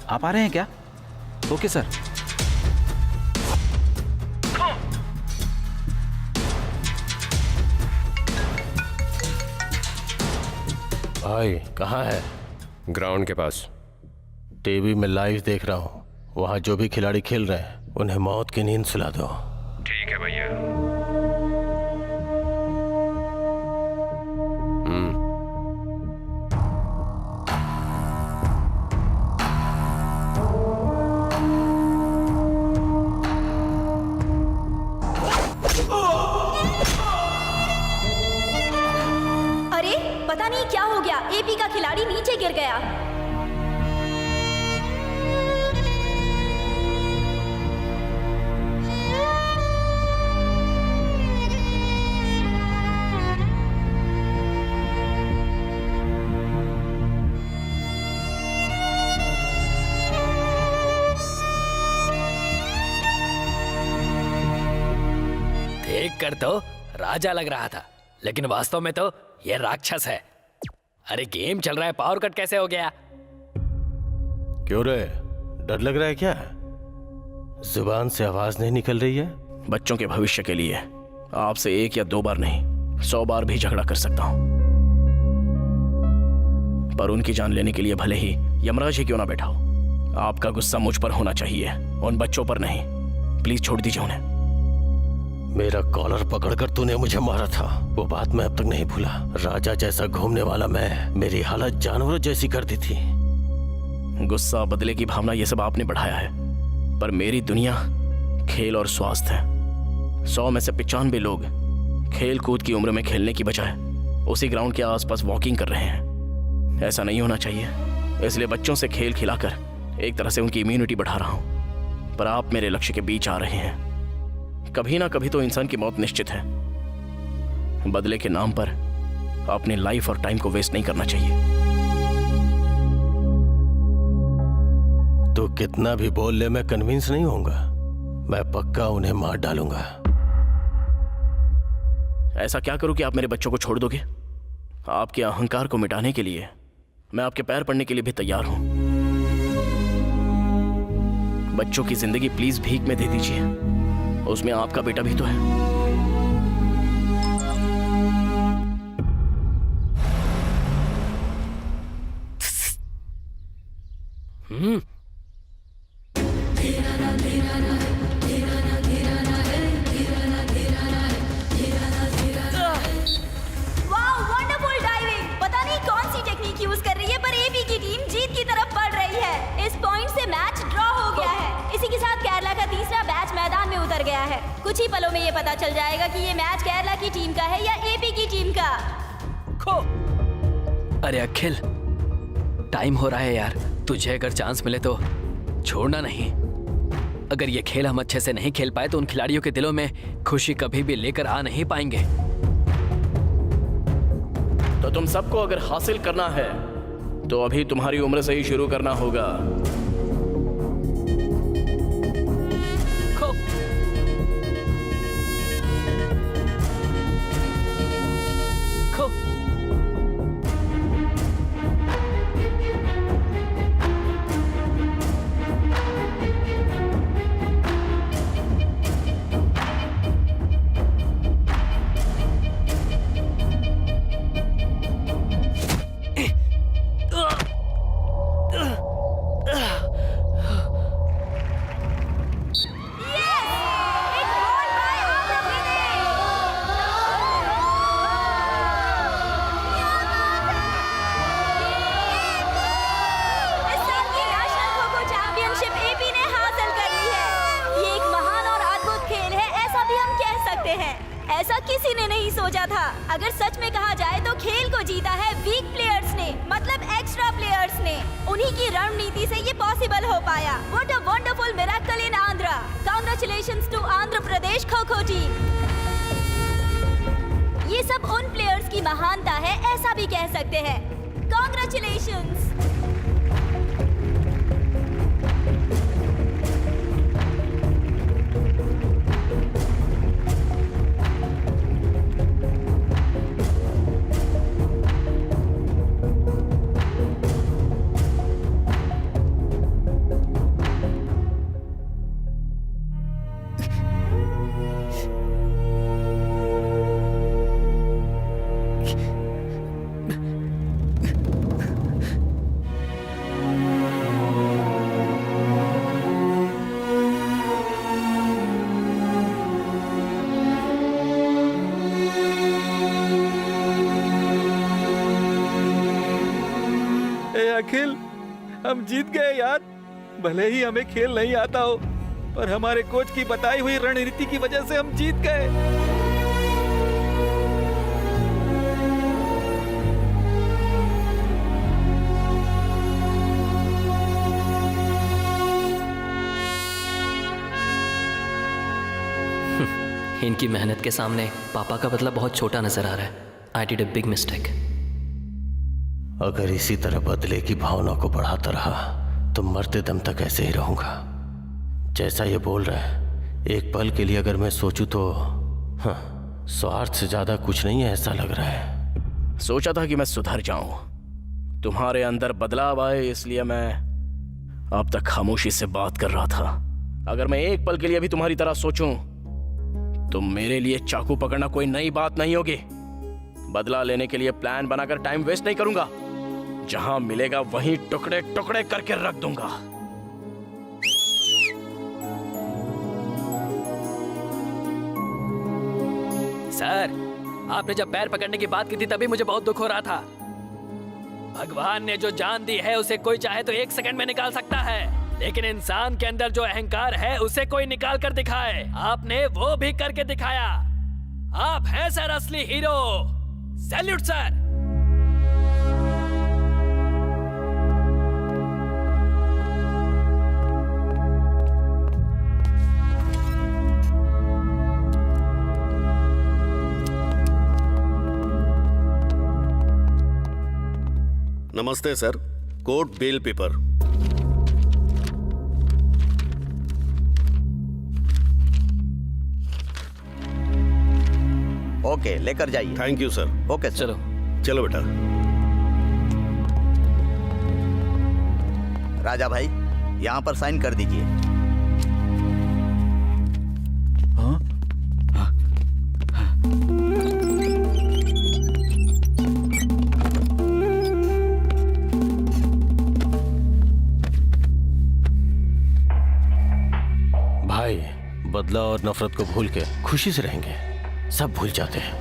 आप आ रहे हैं क्या? Okay sir. भाई कहाँ है? ग्राउंड के पास। टीवी में लाइव देख रहा हूँ, वहाँ जो भी खिलाड़ी खेल रहे हैं उन्हें मौत की नींद सुला दो। ठीक है भैया। अरे पता नहीं क्या हो गया, एपी का खिलाड़ी नीचे गिर गया। देख कर तो राजा लग रहा था, लेकिन वास्तव में तो ये राक्षस है। अरे गेम चल रहा है, पावर कट कैसे हो गया? क्यों रे, डर लग रहा है क्या? जुबान से आवाज नहीं निकल रही है? बच्चों के भविष्य के लिए आपसे 1 या 2 बार नहीं 100 बार भी झगड़ा कर सकता हूं, पर उनकी जान लेने के लिए भले ही यमराज ही क्यों ना बैठा हो, आपका गुस्सा मुझ पर होना चाहिए, उन बच्चों पर नहीं। प्लीज छोड़ दीजिए उन्हें। मेरा कॉलर पकड़कर तूने मुझे मारा था, वो बात मैं अब तक नहीं भूला। राजा जैसा घूमने वाला मैं, मेरी हालत जानवरों जैसी कर दी थी। गुस्सा, बदले की भावना, ये सब आपने बढ़ाया है, पर मेरी दुनिया खेल और स्वास्थ्य है। 100 में से 95 लोग खेल कूद की उम्र में खेलने की बजाय उसी ग्राउंड के आसपास वॉकिंग कर रहे हैं। ऐसा नहीं होना चाहिए, इसलिए बच्चों से खेल खिलाकर एक तरह से उनकी इम्यूनिटी बढ़ा रहा हूं, पर आप मेरे लक्ष्य के बीच आ रहे हैं। कभी ना कभी तो इंसान की मौत निश्चित है। बदले के नाम पर अपनी लाइफ और टाइम को वेस्ट नहीं करना चाहिए। तो कितना भी बोल ले, मैं कन्विंस नहीं होऊंगा। मैं पक्का उन्हें मार डालूंगा। ऐसा क्या करूं कि आप मेरे बच्चों को छोड़ दोगे? आपके अहंकार को मिटाने के लिए मैं आपके पैर पड़ने के लिए भी तैयार हूं। बच्चों की जिंदगी प्लीज भीख में दे दीजिए, उसमें आपका बेटा भी तो है। वाह, वंडरफुल डाइविंग! पता नहीं कौन सी टेक्निक यूज कर रही है, पर एपी की टीम जीत की तरफ बढ़ रही है। इस पॉइंट से मैच ड्रॉ हो गया है। इसी के साथ केरला का तीसरा बैच मैदान में उतर गया है। कुछ ही पलों में ये पता चल जाएगा कि ये मैच केरला की टीम का है या एपी की टीम का। अरे अखिल, टाइम हो रहा है यार, तुझे अगर चांस मिले तो छोड़ना नहीं। अगर ये खेल हम अच्छे से नहीं खेल पाए तो उन खिलाड़ियों के दिलों में खुशी कभी भी लेकर आ नहीं पाएंगे। तो तुम सबको अगर हासिल करना है तो अभी तुम्हारी उम्र से ही शुरू करना होगा। खो। खो। इस साल की national kho kho championship AP ने हासिल कर ली है। ये एक महान और अद्भुत खेल है, ऐसा भी हम कह सकते हैं। ऐसा किसी ने नहीं सोचा था। अगर सच में कहा जाए तो खेल को जीता है वीक प्लेयर्स ने, मतलब एक्स्ट्रा प्लेयर्स ने। उन्हीं की रणनीति से ये पॉसिबल हो पाया। What a wonderful miracle in Andhra. Congratulations to Andhra Pradesh kho kho team. ये सब उन प्लेयर्स की महानता है, ऐसा भी कह सकते हैं। कांग्रेचुलेशंस। अखिल, हम जीत गए यार। भले ही हमें खेल नहीं आता हो, पर हमारे कोच की बताई हुई रणनीति की वजह से हम जीत गए। इनकी मेहनत के सामने पापा का बदला बहुत छोटा नजर आ रहा है। I did a big mistake. अगर इसी तरह बदले की भावना को बढ़ाता रहा तो मरते दम तक ऐसे ही रहूंगा। जैसा ये बोल रहा है, एक पल के लिए अगर मैं सोचूं तो स्वार्थ से ज्यादा कुछ नहीं है, ऐसा लग रहा है। सोचा था कि मैं सुधर जाऊं, तुम्हारे अंदर बदलाव आए, इसलिए मैं अब तक खामोशी से बात कर रहा था। अगर मैं एक पल के लिए भी तुम्हारी तरह सोचूं तो मेरे लिए चाकू पकड़ना कोई नई बात नहीं होगी। बदला लेने के लिए प्लान बनाकर टाइम वेस्ट नहीं करूंगा। जहां मिलेगा वहीं टुकड़े टुकड़े करके रख दूंगा। सर, आपने जब पैर पकड़ने की बात की थी तभी मुझे बहुत दुख हो रहा था। भगवान ने जो जान दी है उसे कोई चाहे तो 1 सेकंड में निकाल सकता है, लेकिन इंसान के अंदर जो अहंकार है उसे कोई निकाल कर दिखाए। आपने वो भी करके दिखाया। आप हैं सर असली हीरो। Salute sir. नमस्ते sir, court bail paper. Okay, लेकर जाइए। Thank you sir. Okay sir. चलो चलो बेटा। राजा भाई, यहाँ पर साइन कर दीजिए। हाँ? भाई, बदला और नफरत को भूल के खुशी से रहेंगे। सब भूल जाते हैं।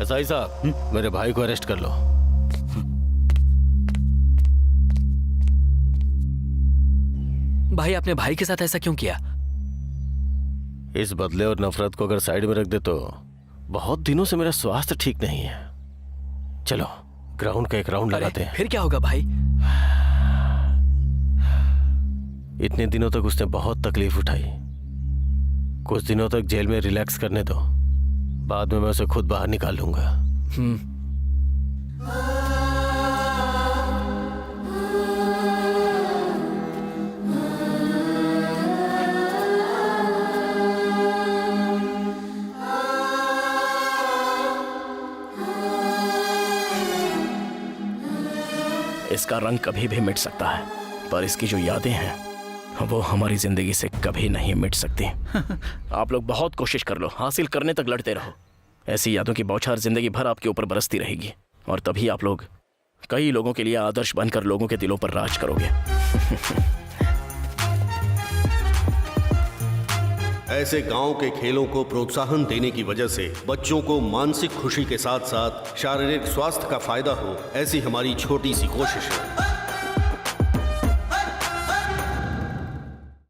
एसआई साहब, मेरे भाई को अरेस्ट कर लो। भाई, आपने भाई के साथ ऐसा क्यों किया? इस बदले और नफरत को अगर साइड में रख दे तो बहुत दिनों से मेरा स्वास्थ्य ठीक नहीं है। चलो ग्राउंड का एक राउंड लगाते हैं। फिर क्या होगा भाई? इतने दिनों तक उसने बहुत तकलीफ उठाई। कुछ दिनों तक जेल में रिलैक्स करने दो, बाद में मैं उसे खुद बाहर निकाल लूंगा। इसका रंग कभी भी मिट सकता है, पर इसकी जो यादें हैं वो हमारी जिंदगी से कभी नहीं मिट सकती। आप लोग बहुत कोशिश कर लो, हासिल करने तक लड़ते रहो। ऐसी यादों की बौछार जिंदगी भर आपके ऊपर बरसती रहेगी और तभी आप लोग कई लोगों के लिए आदर्श बनकर लोगों के दिलों पर राज करोगे। ऐसे गांव के खेलों को प्रोत्साहन देने की वजह से बच्चों को मानसिक खुशी के साथ साथ शारीरिक स्वास्थ्य का फायदा हो, ऐसी हमारी छोटी सी कोशिश है।